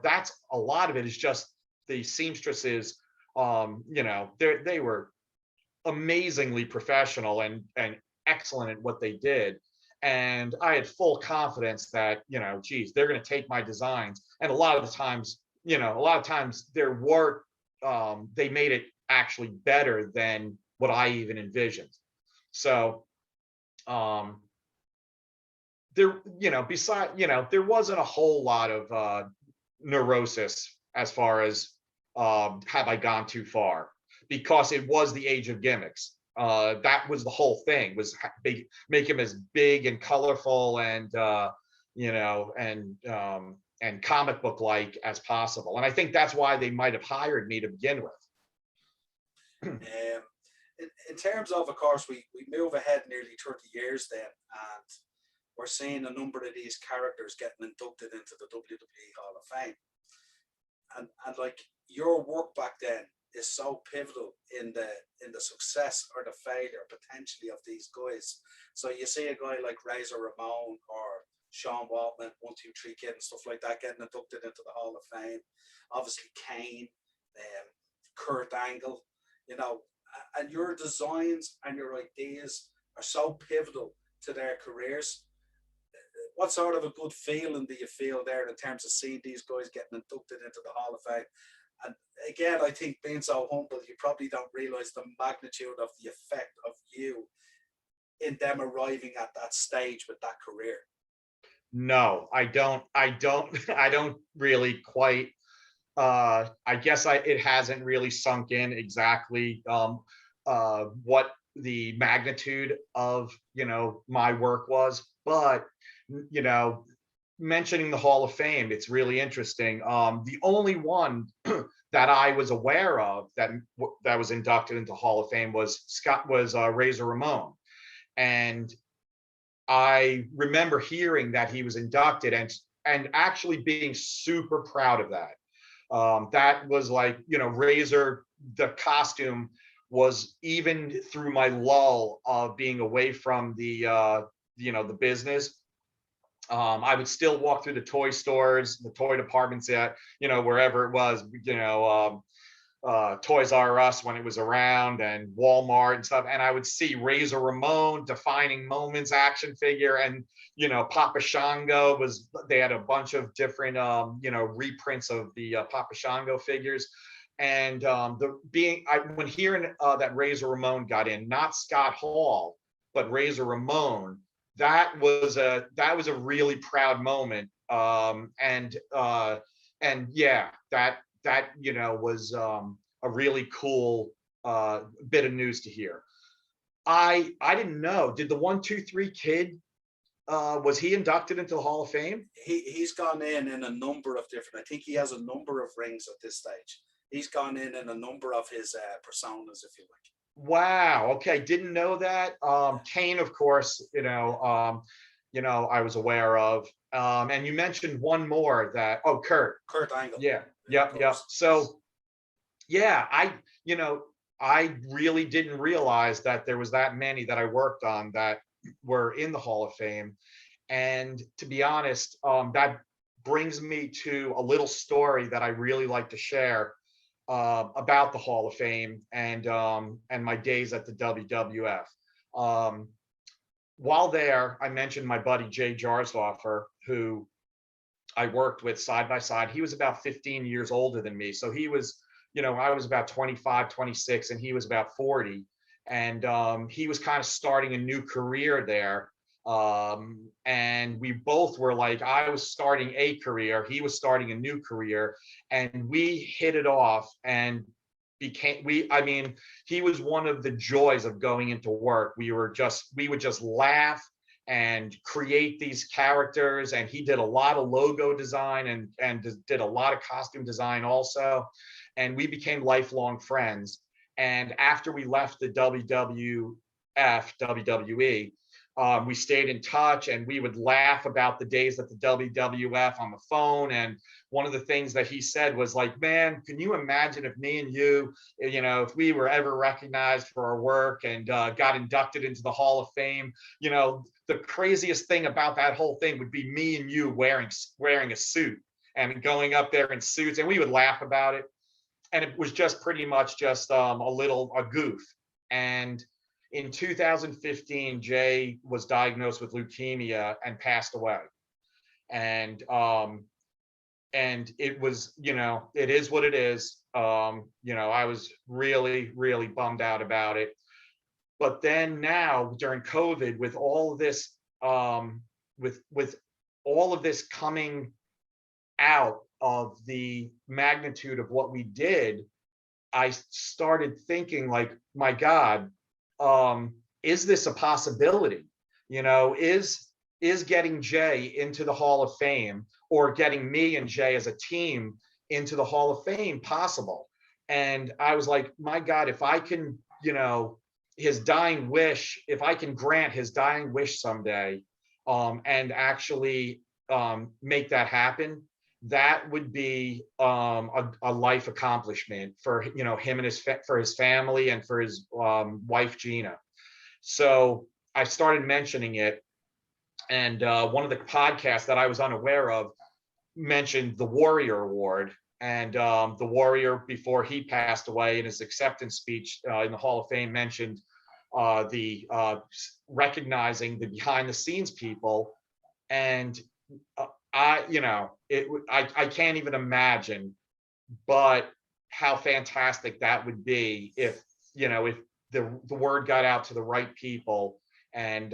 that's a lot of it is just the seamstresses. They were amazingly professional and excellent at what they did. And I had full confidence that, geez, they're going to take my designs. And a lot of times there were they made it actually better than what I even envisioned. So there, there wasn't a whole lot of neurosis as far as have I gone too far, because it was the age of gimmicks. That was the whole thing, was make him as big and colorful and and comic book like as possible. And I think that's why they might have hired me to begin with. In terms of course, we move ahead nearly 30 years then, and we're seeing a number of these characters getting inducted into the WWE Hall of Fame. And like, your work back then is so pivotal in the success or the failure potentially of these guys. So you see a guy like Razor Ramon or Sean Waltman, 1-2-3 Kid and stuff like that getting inducted into the Hall of Fame. Obviously Kane, Kurt Angle, and your designs and your ideas are so pivotal to their careers. What sort of a good feeling do you feel there in terms of seeing these guys getting inducted into the Hall of Fame? And again, I think being so humble, you probably don't realize the magnitude of the effect of you in them arriving at that stage with that career. No, I don't I don't really quite I guess it hasn't really sunk in exactly what the magnitude of my work was. But mentioning the Hall of Fame, it's really interesting. The only one that I was aware of that was inducted into Hall of Fame was Razor Ramon, and I remember hearing that he was inducted and actually being super proud of that. That was like, Razor, the costume was, even through my lull of being away from the business. I would still walk through the toy stores, the toy departments at, wherever it was, Toys R Us when it was around, and Walmart and stuff. And I would see Razor Ramon, Defining Moments action figure, and Papa Shango they had a bunch of different reprints of the Papa Shango figures. And when hearing that Razor Ramon got in, not Scott Hall, but Razor Ramon, that was a really proud moment. And yeah, that was a really cool bit of news to hear. I didn't know. Did the 1-2-3 Kid, was he inducted into the Hall of Fame? He's gone in a number of different. I think he has a number of rings at this stage. He's gone in a number of his personas, if you like. Wow. Okay, didn't know that. Kane, of course, I was aware of. And you mentioned one more Kurt Angle. Yeah. Yep. So yeah, I really didn't realize that there was that many that I worked on that were in the Hall of Fame. And to be honest, that brings me to a little story that I really like to share about the Hall of Fame and my days at the WWF. While there, I mentioned my buddy Jay Jarsdorfer, who I worked with side by side. He was about 15 years older than me. So he was, I was about 25, 26, and he was about 40. And he was kind of starting a new career there. And we both were like, I was starting a career, he was starting a new career, and we hit it off and he was one of the joys of going into work. We would just laugh and create these characters, and he did a lot of logo design and did a lot of costume design also, and we became lifelong friends. And after we left the WWE, we stayed in touch, and we would laugh about the days at the WWF on the phone. And one of the things that he said was like, man, can you imagine if me and you, if we were ever recognized for our work and got inducted into the Hall of Fame, the craziest thing about that whole thing would be me and you wearing a suit and going up there in suits, and we would laugh about it. And it was just pretty much just a goof. And in 2015, Jay was diagnosed with leukemia and passed away. And and it was, it is what it is. I was really, really bummed out about it. But then now during COVID, with all of this, with all of this coming out of the magnitude of what we did, I started thinking like, my God, is this a possibility? Is getting Jay into the Hall of Fame, or getting me and Jay as a team into the Hall of Fame possible? And I was like, my God, if I can, his dying wish, if I can grant his dying wish someday, and actually make that happen, that would be a life accomplishment for him and for his family and for his wife Gina. So I started mentioning it, and one of the podcasts that I was unaware of mentioned the Warrior Award, and the Warrior, before he passed away, in his acceptance speech in the Hall of Fame, mentioned the recognizing the behind the scenes people. And I can't even imagine, but how fantastic that would be if the word got out to the right people, and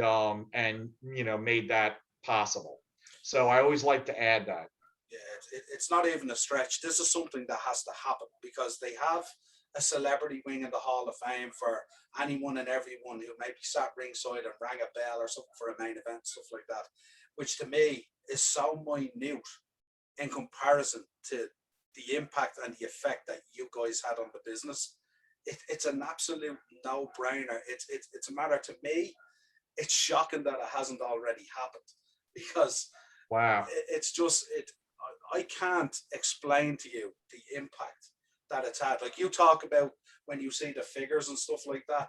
made that possible. So I always like to add that. Yeah, it's not even a stretch. This is something that has to happen, because they have a celebrity wing in the Hall of Fame for anyone and everyone who maybe sat ringside and rang a bell or something for a main event, stuff like that, which to me is so minute in comparison to the impact and the effect that you guys had on the business. It's an absolute no-brainer. It's a matter, to me, it's shocking that it hasn't already happened, because Wow. it's just I can't explain to you the impact that it's had. Like you talk about when you see the figures and stuff like that,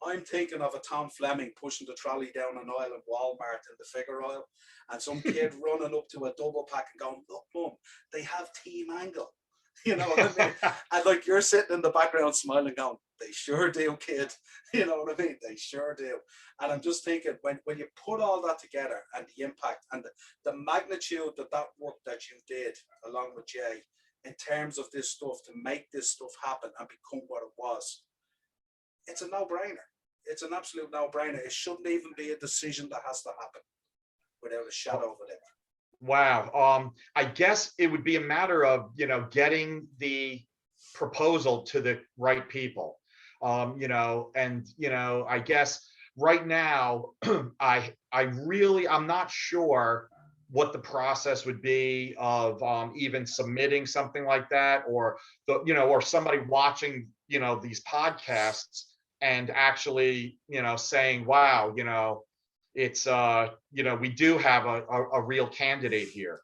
I'm thinking of a Tom Fleming pushing the trolley down an aisle in Walmart in the figure aisle, and some kid running up to a double pack and going, "Look, mum, they have Team Angle." You know what I mean? And like you're sitting in the background smiling, going, "They sure do, kid." You know what I mean? They sure do. And I'm just thinking, when you put all that together, and the impact and the magnitude of that work that you did along with Jay in terms of this stuff to make this stuff happen and become what it was, it's a no-brainer. It's an absolute no-brainer. It shouldn't even be a decision that has to happen without a shadow of a doubt. Wow. I guess it would be a matter of, getting the proposal to the right people. I guess right now, I'm not sure what the process would be of even submitting something like that, or or somebody watching, these podcasts and actually, saying, wow, it's we do have a real candidate here.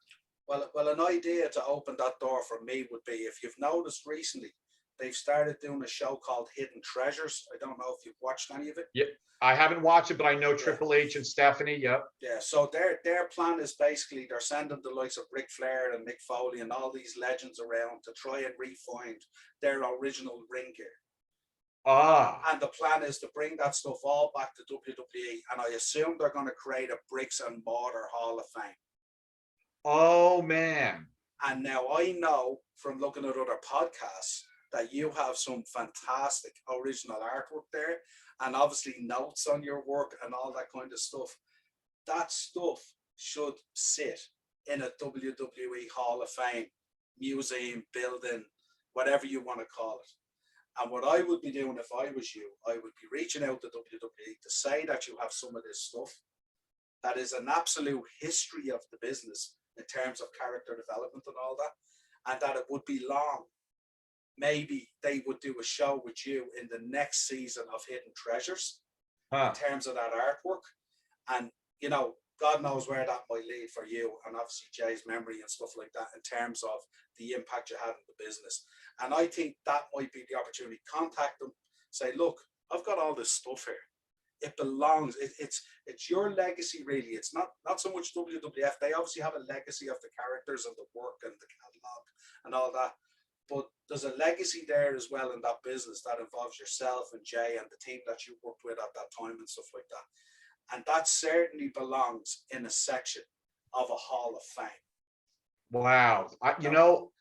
Well, an idea to open that door for me would be, if you've noticed recently, they've started doing a show called Hidden Treasures. I don't know if you've watched any of it. Yeah, I haven't watched it, but I know Triple H and Stephanie. Yep. Yeah. So their plan is basically they're sending the likes of Ric Flair and Mick Foley and all these legends around to try and re-find their original ring gear. And the plan is to bring that stuff all back to WWE, and I assume they're going to create a bricks and mortar Hall of Fame. Oh man. And now I know from looking at other podcasts that you have some fantastic original artwork there, and obviously notes on your work and all that kind of stuff. That stuff should sit in a WWE Hall of Fame museum, building, whatever you want to call it. And what I would be doing if I was you, I would be reaching out to WWE to say that you have some of this stuff that is an absolute history of the business in terms of character development and all that, and that it would be long. Maybe they would do a show with you in the next season of Hidden Treasures in terms of that artwork. And, God knows where that might lead for you, and obviously Jay's memory and stuff like that in terms of the impact you had in the business. And I think that might be the opportunity. Contact them, say, look, I've got all this stuff here. It belongs. It's your legacy, really. It's not so much WWF. They obviously have a legacy of the characters and the work and the catalog and all that. But there's a legacy there as well in that business that involves yourself and Jay and the team that you worked with at that time and stuff like that. And that certainly belongs in a section of a Hall of Fame. Wow. You No. know,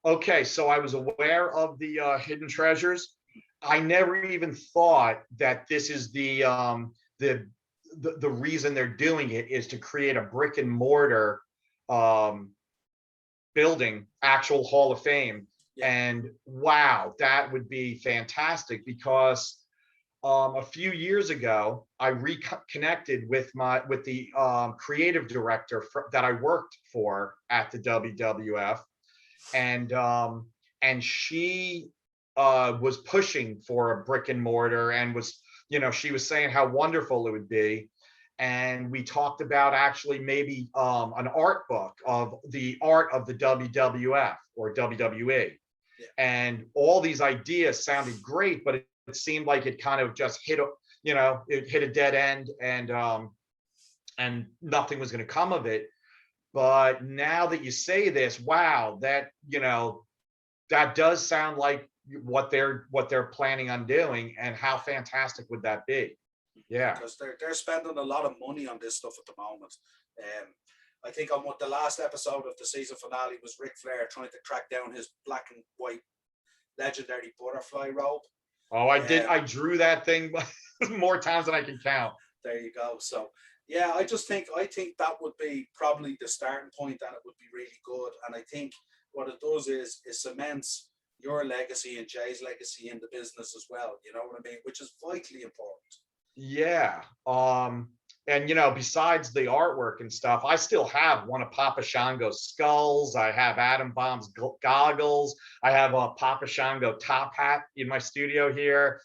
okay, so I was aware of the hidden treasures. I never even thought that this is the the reason they're doing it is to create a brick and mortar um, building, actual Hall of Fame. Yeah. And wow, that would be fantastic because a few years ago, I reconnected with the creative director that I worked for at the WWF, and she was pushing for a brick and mortar, and was, she was saying how wonderful it would be. And we talked about actually maybe an art book of the art of the WWF or WWE. Yeah. And all these ideas sounded great, but it seemed like it kind of just hit a, it hit a dead end, and nothing was going to come of it. But now that you say this, wow, that, that does sound like what they're planning on doing, and how fantastic would that be? Yeah. Because they're spending a lot of money on this stuff at the moment. Um, I think on what the last episode of the season finale was Ric Flair trying to track down his black and white legendary butterfly robe. Oh, I did. Um, I drew that thing more times than I can count. there you go. So yeah, I think that would be probably the starting point, and it would be really good. And I think what it does is it cements your legacy and Jay's legacy in the business as well. You know what I mean? Which is vitally important. Yeah. And besides the artwork and stuff, I still have one of Papa Shango's skulls. I have Adam Bomb's goggles. I have a Papa Shango top hat in my studio here.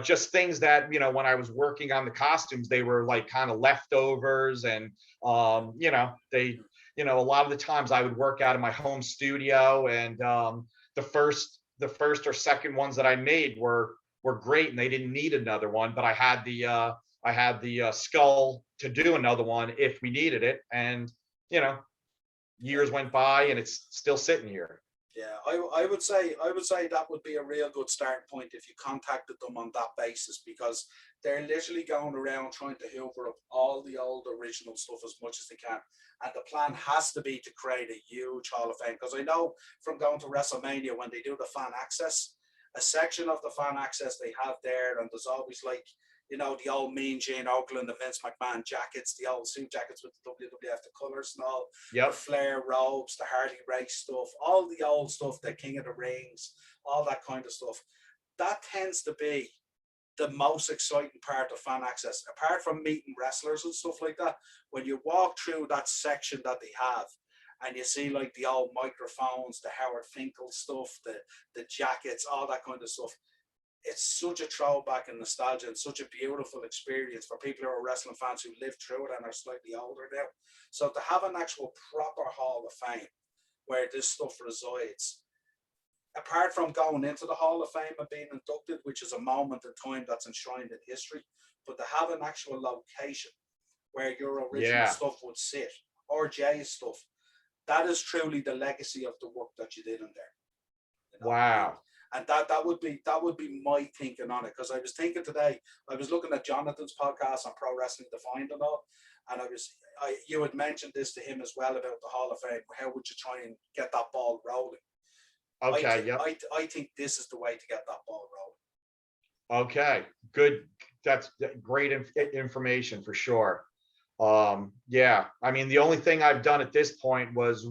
Just things that, when I was working on the costumes, they were like kind of leftovers. And they, a lot of the times I would work out of my home studio, and the first or second ones that I made were great, and they didn't need another one. But I had the skull to do another one if we needed it, and you know, years went by, and it's still sitting here. Yeah, I would say that would be a real good starting point if you contacted them on that basis, because they're literally going around trying to hoover up all the old original stuff as much as they can. And the plan has to be to create a huge Hall of Fame, because I know from going to WrestleMania, when they do the fan access, a section of the fan access they have there, and there's always like, the old Mean Gene Oakland, the Vince McMahon jackets, the old suit jackets with the WWF, the colors and all, the Yep. Flair robes, the Harley Race stuff, all the old stuff, the King of the Rings, all that kind of stuff. That tends to be the most exciting part of fan access, apart from meeting wrestlers and stuff like that. When you walk through that section that they have, and you see like the old microphones, the Howard Finkel stuff, the jackets, all that kind of stuff, it's such a throwback and nostalgia, and such a beautiful experience for people who are wrestling fans who lived through it and are slightly older now. So to have an actual proper Hall of Fame where this stuff resides, apart from going into the Hall of Fame and being inducted, which is a moment in time that's enshrined in history, but to have an actual location where your original Yeah. stuff would sit, or Jay's stuff, that is truly the legacy of the work that you did in there. Wow. And that would be my thinking on it, because I was thinking today, I was looking at Jonathan's podcast on Pro Wrestling Defined and all, and you had mentioned this to him as well about the Hall of Fame. How would you try and get that ball rolling? Okay. Yep. I think this is the way to get that ball Okay. Good. That's great information for sure. Yeah. I mean, the only thing I've done at this point was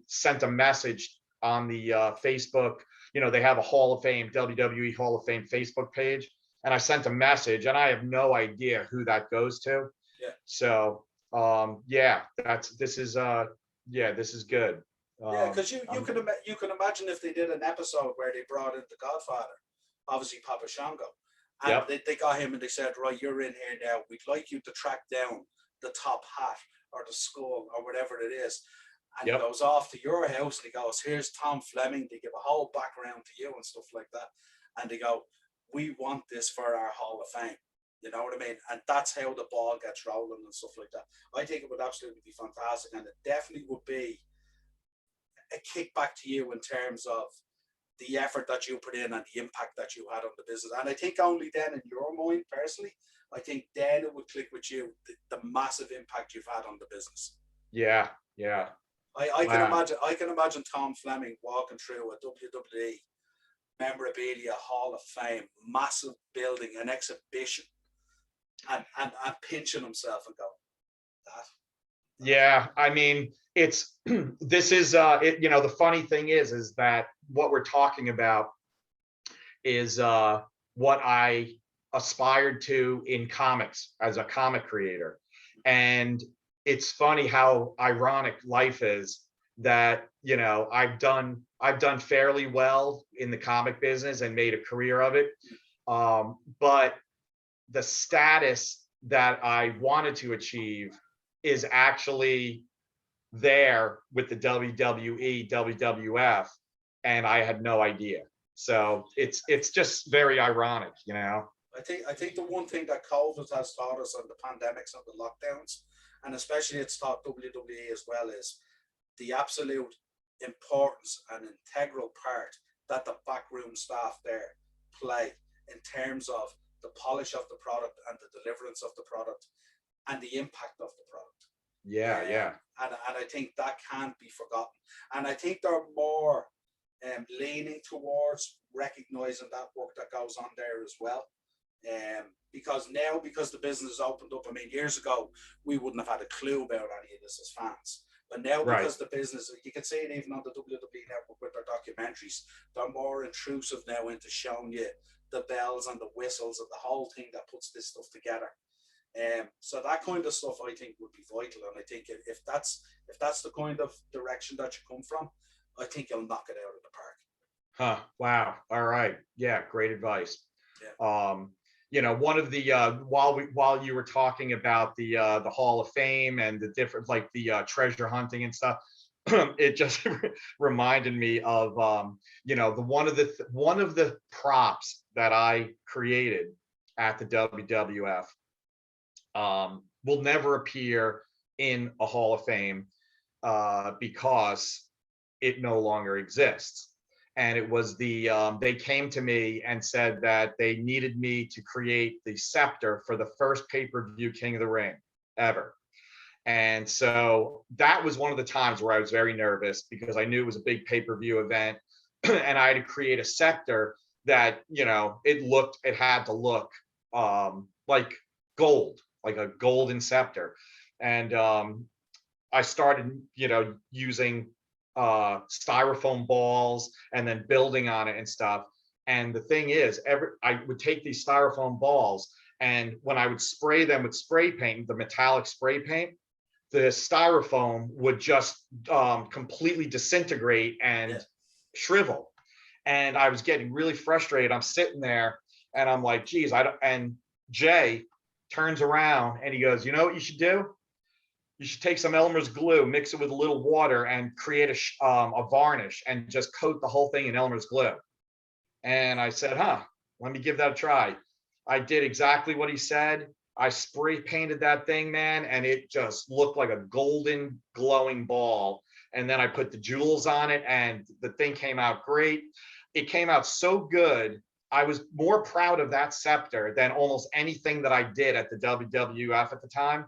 sent a message on the Facebook. They have a Hall of Fame, WWE Hall of Fame Facebook page, and I sent a message, and I have no idea who that goes to. Yeah. So, yeah, this is good. Yeah, because Um, you can imagine if they did an episode where they brought in the Godfather, obviously Papa Shango, and yep. they got him and they said, right, you're in here now. We'd like you to track down the top hat or the skull or whatever it is. And he Yep. goes off to your house and he goes, here's Tom Fleming. They give a whole background to you and stuff like that. And they go, we want this for our Hall of Fame. You know what I mean? And that's how the ball gets rolling and stuff like that. I think it would absolutely be fantastic. And it definitely would be a kickback to you in terms of the effort that you put in and the impact that you had on the business. And I think only then, in your mind personally, I think then it would click with you the massive impact you've had on the business. Yeah. Yeah. Wow. I can imagine Tom Fleming walking through a WWE memorabilia Hall of Fame, massive building, an exhibition, and pinching himself and going, that, that. Yeah, I mean, it's this is the funny thing is that what we're talking about is what I aspired to in comics as a comic creator. And it's funny how ironic life is that, I've done fairly well in the comic business and made a career of it. But the status that I wanted to achieve is actually there with the WWE, WWF, and I had no idea. So it's just very ironic, you know. I think the one thing that COVID has taught us, and the pandemics and the lockdowns, and especially it's taught WWE as well, is the absolute importance and integral part that the backroom staff there play in terms of the polish of the product and the deliverance of the product and the impact of the product. Yeah, yeah. And I think that can't be forgotten. And I think they're more leaning towards recognizing that work that goes on there as well. Because the business has opened up, I mean, years ago, we wouldn't have had a clue about any of this as fans. But now, Right. because the business, you can see it even on the WWE network with their documentaries, they're more intrusive now into showing you the bells and the whistles and the whole thing that puts this stuff together. So that kind of stuff I think would be vital, and I think if that's the kind of direction that you come from, I think you'll knock it out of the park. Huh. Wow. All right. Yeah, great advice. Yeah. One of the while you were talking about the Hall of Fame and the different, like the treasure hunting and stuff, it just reminded me of the one of the props that I created at the WWF will never appear in a Hall of Fame because it no longer exists. And it was they came to me and said that they needed me to create the scepter for the first pay-per-view King of the Ring ever. And so that was one of the times where I was very nervous because I knew it was a big pay-per-view event and I had to create a scepter that, it had to look like gold, like a golden scepter. And I started, using styrofoam balls and then building on it and stuff. And the thing is, I would take these styrofoam balls, and when I would spray them with spray paint, the metallic spray paint, the styrofoam would just completely disintegrate and shrivel. And I was getting really frustrated. I'm sitting there and I'm like, geez, I don't. And Jay turns around and he goes, you know what you should do? You should take some Elmer's glue, mix it with a little water, and create a varnish and just coat the whole thing in Elmer's glue. And I said, let me give that a try. I did exactly what he said. I spray painted that thing, man, and it just looked like a golden glowing ball. And then I put the jewels on it and the thing came out great. It came out so good. I was more proud of that scepter than almost anything that I did at the WWF at the time.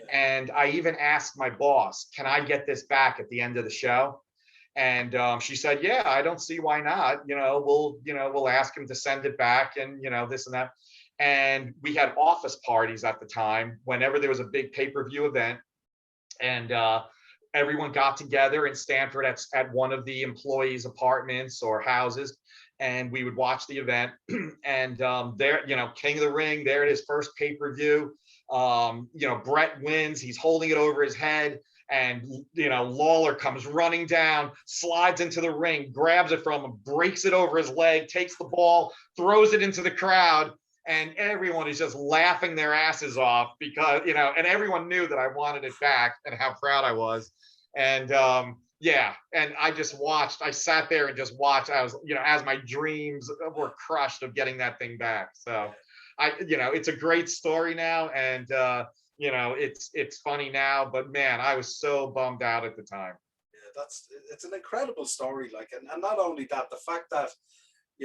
And I even asked my boss, can I get this back at the end of the show? And she said, yeah, I don't see why not. We'll ask him to send it back and, this and that. And we had office parties at the time whenever there was a big pay-per-view event. And everyone got together in Stamford at one of the employees' apartments or houses. And we would watch the event. And there, King of the Ring, there it is, first pay-per-view. Brett wins. He's holding it over his head. And, Lawler comes running down, slides into the ring, grabs it from him, breaks it over his leg, takes the ball, throws it into the crowd. And everyone is just laughing their asses off because, and everyone knew that I wanted it back and how proud I was. And and I just watched. I sat there and just watched. I was, as my dreams were crushed of getting that thing back. So it's a great story now. And, it's funny now, but man, I was so bummed out at the time. Yeah, it's an incredible story. And not only that, the fact that,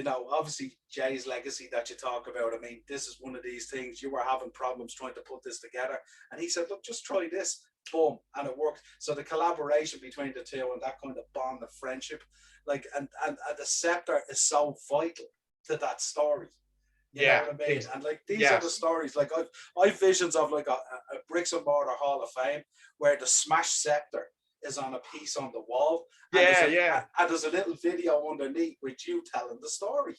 obviously Jay's legacy that you talk about. I mean, this is one of these things, you were having problems trying to put this together. And he said, look, just try this. boom, and it worked. So the collaboration between the two and that kind of bond of friendship, like, and the scepter is so vital to that story. You know Yeah. what I mean? And like these are the Yes. stories. Like I've visions of like a bricks and mortar Hall of Fame where the smash scepter is on a piece on the wall, and Yeah. Yeah. there's a little video underneath with you telling the story.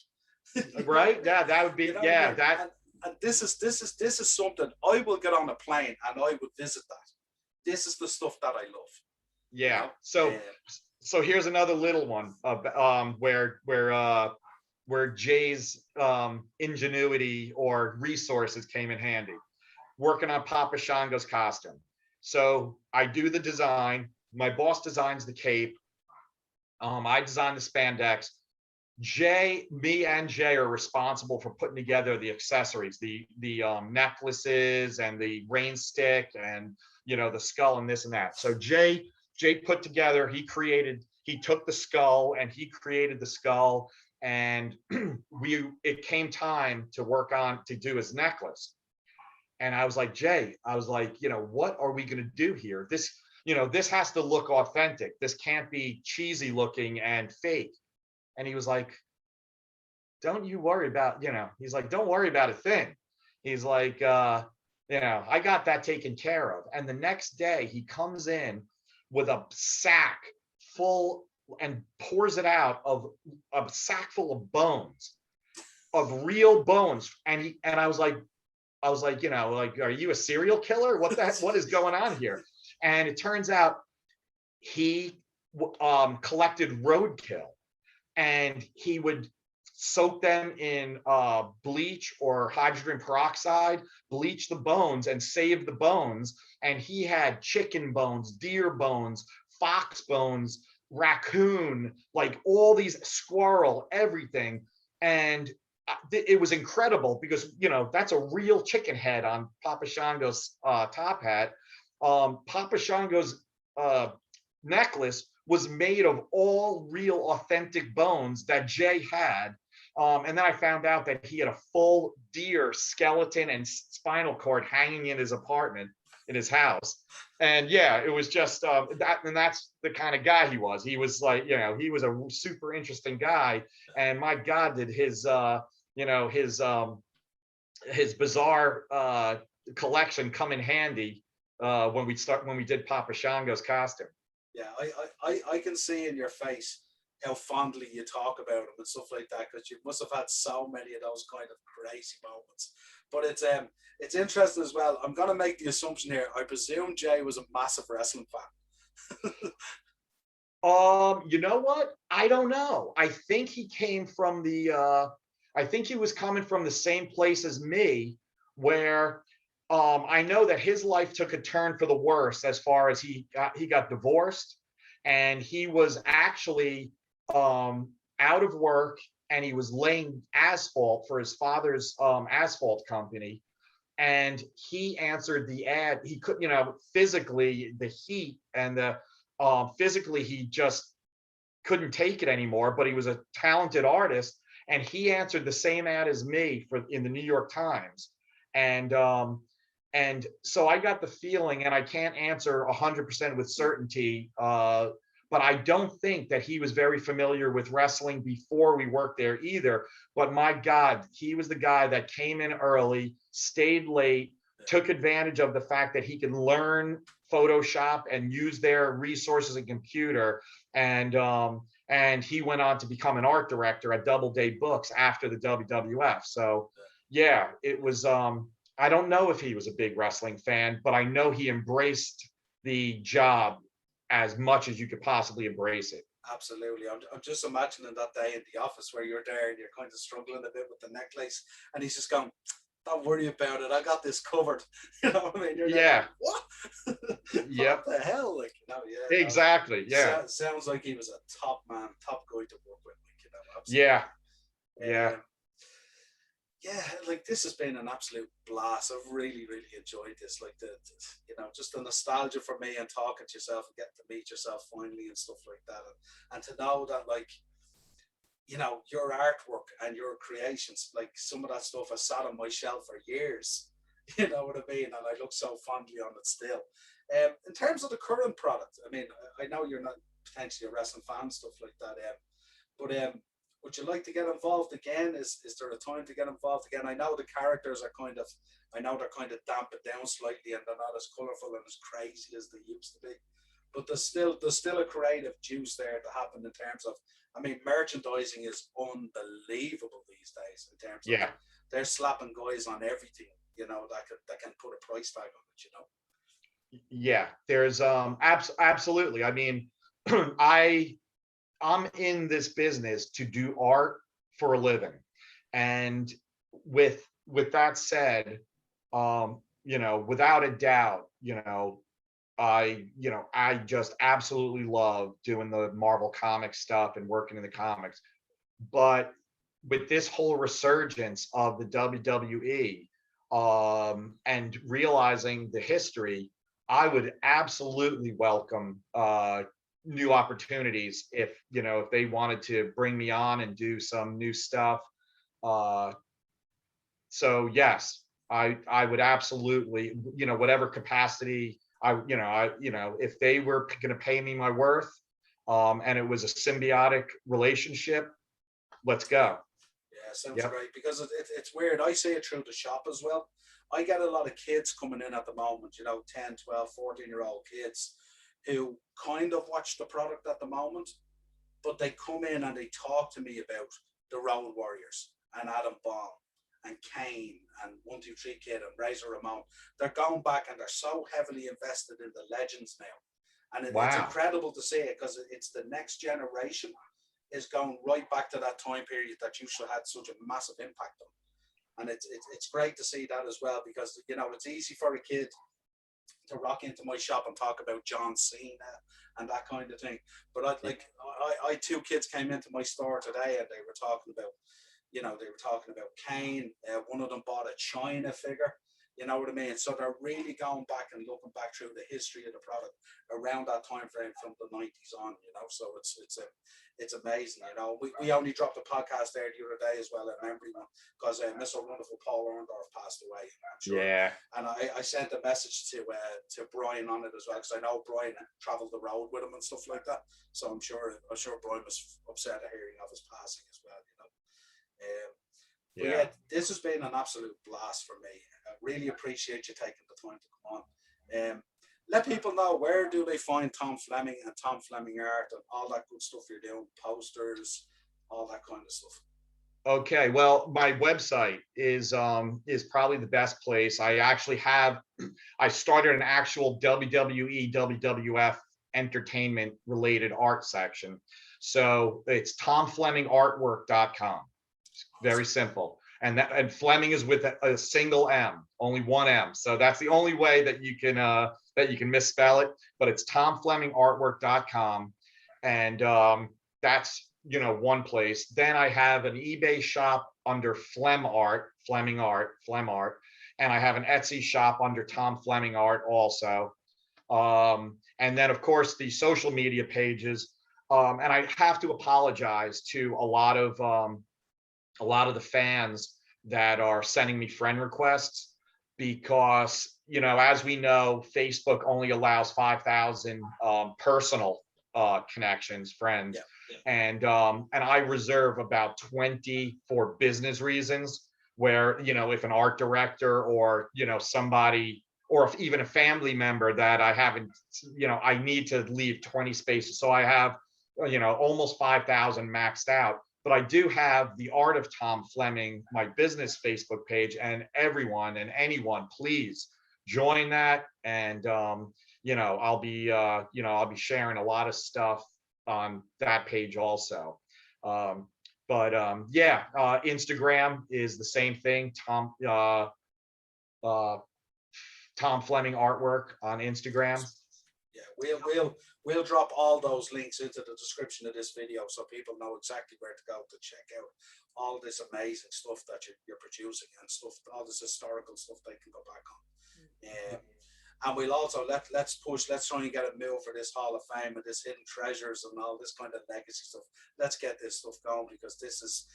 You know what Right. I mean? Yeah. That would You be. know what I Yeah. mean? That. And this is something I will get on a plane and I would visit that. This is the stuff that I love. You Yeah. know. So here's another little one of where Jay's ingenuity or resources came in handy. Working on Papa Shango's costume. So I do the design. My boss designs the cape. I design the spandex. Me and Jay are responsible for putting together the accessories, the necklaces and the rain stick and the skull and this and that. So Jay put together. He took the skull and he created the skull, and it came time to work on to do his necklace. And I was like, Jay, what are we going to do here? This has to look authentic. This can't be cheesy looking and fake. And he was like, don't you worry about, he's like, don't worry about a thing. He's like, I got that taken care of. And the next day he comes in with a sack full and pours it out of a sack full of bones, of real bones. And I was like, are you a serial killer? What is going on here? And it turns out he collected roadkill, and he would soak them in bleach or hydrogen peroxide, bleach the bones and save the bones. And he had chicken bones, deer bones, fox bones, raccoon, like all these, squirrel, everything. And it was incredible because that's a real chicken head on Papa Shango's top hat. Papa Shango's necklace was made of all real authentic bones that Jay had. And then I found out that he had a full deer skeleton and spinal cord hanging in his apartment, in his house. And yeah, it was just and that's the kind of guy he was. He was like, he was a super interesting guy. And my God, did his his bizarre collection come in handy when we did Papa Shango's costume. Yeah, I can see in your face how fondly you talk about him and stuff like that, because you must have had so many of those kind of crazy moments. But it's interesting as well. I'm gonna make the assumption here. I presume Jay was a massive wrestling fan. You know what? I don't know. I think he came from I think he was coming from the same place as me, where I know that his life took a turn for the worse as far as he got divorced, and he was actually out of work, and he was laying asphalt for his father's asphalt company. And he answered the ad. He could, physically, the heat and the physically, he just couldn't take it anymore. But he was a talented artist, and he answered the same ad as me in the New York Times. And so I got the feeling, and I can't answer 100% with certainty, but I don't think that he was very familiar with wrestling before we worked there either. But my God, he was the guy that came in early, stayed late, took advantage of the fact that he could learn Photoshop and use their resources and computer. And he went on to become an art director at Doubleday Books after the WWF. So yeah, it was, I don't know if he was a big wrestling fan, but I know he embraced the job as much as you could possibly embrace it. Absolutely. I'm just imagining that day in the office where you're there and you're kind of struggling a bit with the necklace, and he's just going, don't worry about it, I got this covered. You know what I mean? You're Yeah. Like, what? Yep. What the hell? Like, yeah. Exactly. Yeah. Sounds like he was a top man, top guy to work with. Like, absolutely. Yeah. Yeah. Yeah, like this has been an absolute blast. I've really, really enjoyed this. Like just the nostalgia for me and talking to yourself and getting to meet yourself finally and stuff like that, and to know that your artwork and your creations, like some of that stuff has sat on my shelf for years. You know what I mean? And I look so fondly on it still. In terms of the current product, I mean, I know you're not potentially a wrestling fan, stuff like that, but would you like to get involved again? Is there a time to get involved again? I know the characters are kind of, I know they're kind of dampened down slightly and they're not as colourful and as crazy as they used to be. But there's still a creative juice there to happen in terms of, I mean, merchandising is unbelievable these days in terms of Yeah. they're slapping guys on everything, that can put a price tag on it, Yeah, there's absolutely. I mean, I I'm in this business to do art for a living. And with that said, without a doubt, I just absolutely love doing the Marvel comic stuff and working in the comics. But with this whole resurgence of the WWE, and realizing the history, I would absolutely welcome new opportunities if they wanted to bring me on and do some new stuff. Uh, so yes, I would absolutely, whatever capacity if they were going to pay me my worth, and it was a symbiotic relationship, let's go. Yeah, sounds Yep. great because it's weird. I see it through the shop as well. I get a lot of kids coming in at the moment, 10, 12, 14-year-old kids who kind of watch the product at the moment, but they come in and they talk to me about the Road Warriors and Adam Bomb and Kane and 123 Kid and Razor Ramon. They're going back and they're so heavily invested in the legends now. And it's Wow. incredible to see it because it's the next generation is going right back to that time period that you should have had such a massive impact on. And it's great to see that as well because it's easy for a kid to rock into my shop and talk about John Cena and that kind of thing. But I two kids came into my store today and they were talking about Kane. One of them bought a China figure. You know what I mean? So they're really going back and looking back through the history of the product around that time frame from the 90s on. So it's amazing. We only dropped a podcast there the other day as well in memory because Mr. Wonderful Paul Orndorff passed away. I'm sure. Yeah. And I sent a message to Brian on it as well because I know Brian traveled the road with him and stuff like that. So I'm sure Brian was upset at hearing of his passing as well. But yeah, this has been an absolute blast for me. I really appreciate you taking the time to come on. Let people know, where do they find Tom Fleming and Tom Fleming art and all that good stuff you're doing, posters, all that kind of stuff. Okay, well, my website is probably the best place. I started an actual WWE WWF entertainment related art section. So it's tomflemingartwork.com. Very simple. And Fleming is with a single M, only one M. So that's the only way that you can misspell it. But it's tomflemingartwork.com, and that's one place. Then I have an eBay shop under Flem Art, and I have an Etsy shop under Tom Fleming Art also. And then of course the social media pages. And I have to apologize to a lot of the fans that are sending me friend requests because, as we know, Facebook only allows 5,000 personal connections, friends. Yeah. And I reserve about 20 for business reasons where, if an art director or, somebody, or if even a family member that I haven't, I need to leave 20 spaces. So I have, almost 5,000 maxed out. But I do have the Art of Tom Fleming, my business Facebook page, and everyone and anyone, please join that. And I'll be sharing a lot of stuff on that page also. Instagram is the same thing. Tom Fleming Artwork on Instagram. Yeah, we'll drop all those links into the description of this video so people know exactly where to go to check out all this amazing stuff that you're producing and stuff, all this historical stuff they can go back on. And we'll also let's try and get a move for this Hall of Fame and this hidden treasures and all this kind of legacy stuff. Let's get this stuff going because this is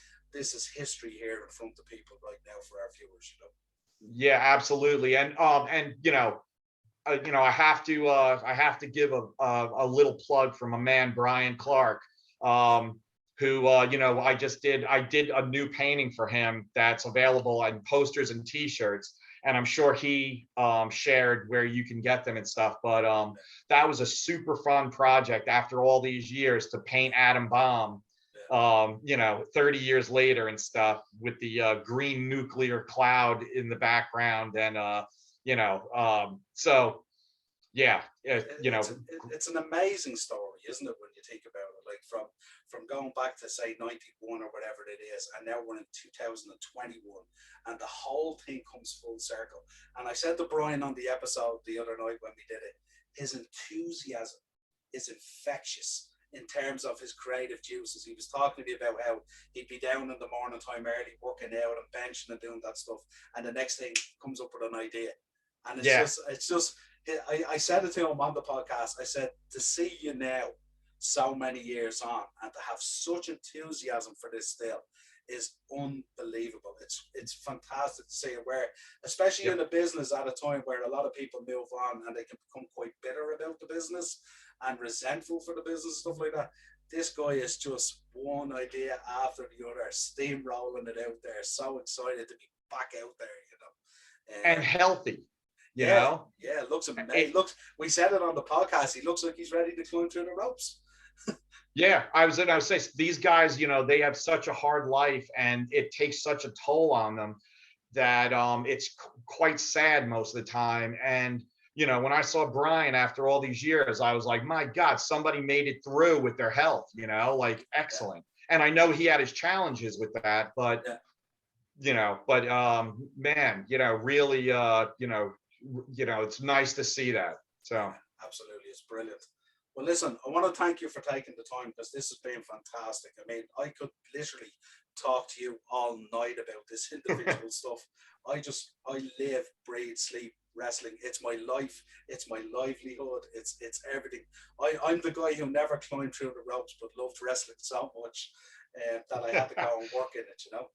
history here in front of people right now for our viewers. Yeah, absolutely. And you know, I have to give a little plug for my man Brian Clark, who you know, I did a new painting for him that's available on posters and T-shirts, and I'm sure he shared where you can get them and stuff. But that was a super fun project after all these years to paint Atom Bomb. You know, 30 years later and stuff, with the green nuclear cloud in the background, and you know, so yeah, you know, it's an amazing story, isn't it, when you think about it? Like from going back to say 91 or whatever it is, and now we're in 2021, and the whole thing comes full circle. And I said to Brian on the episode the other night when we did it, his enthusiasm is infectious in terms of his creative juices. He was talking to me about how he'd be down in the morning time early, working out and benching and doing that stuff, and the next thing comes up with an idea. And it's just I said it to him on the podcast. I said, to see you now so many years on and to have such enthusiasm for this still is unbelievable. It's fantastic to see it, where especially in a business at a time where a lot of people move on and they can become quite bitter about the business and resentful for the business, stuff like that. This guy is just one idea after the other, steamrolling it out there. So excited to be back out there, you know. And healthy. You know? Yeah, it looks amazing. We said it on the podcast. He looks like he's ready to climb through the ropes. Yeah, I was say these guys, you know, they have such a hard life, and it takes such a toll on them that it's quite sad most of the time. And you know, when I saw Brian after all these years, I was like, my God, somebody made it through with their health. You know, like excellent. And I know he had his challenges with that, but you know, but man, you know, really, you know, it's nice to see that. So absolutely, it's brilliant. Well, listen, I want to thank you for taking the time, because this has been fantastic. I mean, I could literally talk to you all night about this individual stuff. I live, breathe, sleep wrestling. It's my life. It's my livelihood. It's everything. I'm the guy who never climbed through the ropes, but loved wrestling so much that I had to go and work in it. You know,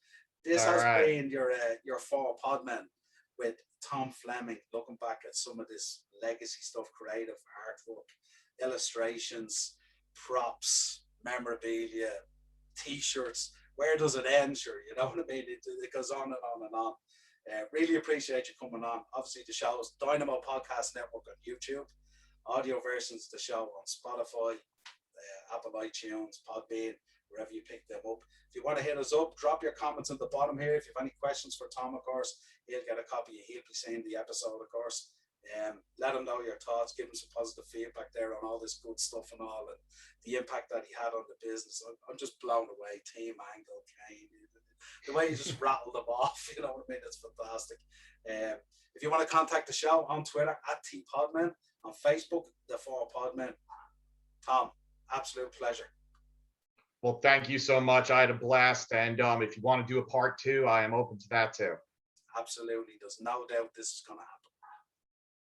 this has been your four Podmen with Tom Fleming, looking back at some of this legacy stuff, creative artwork, illustrations, props, memorabilia, T-shirts. Where does it end? Sure, you know what I mean? It goes on and on and on. Really appreciate you coming on. Obviously, the show is Dynamo Podcast Network on YouTube. Audio versions of the show on Spotify, Apple iTunes, Podmen, wherever you pick them up. If you want to hit us up, drop your comments at the bottom here. If you have any questions for Tom, of course, he'll get a copy. He'll be seeing the episode, of course. Let him know your thoughts. Give him some positive feedback there on all this good stuff and all, and the impact that he had on the business. I'm just blown away. Team Angle, Kane, the way he just rattled them off. You know what I mean? It's fantastic. If you want to contact the show on Twitter @TPodmen, on Facebook, the 4 Podmen. Tom, absolute pleasure. Well, thank you so much. I had a blast. And if you want to do a part 2, I am open to that too. Absolutely. There's no doubt this is going to happen.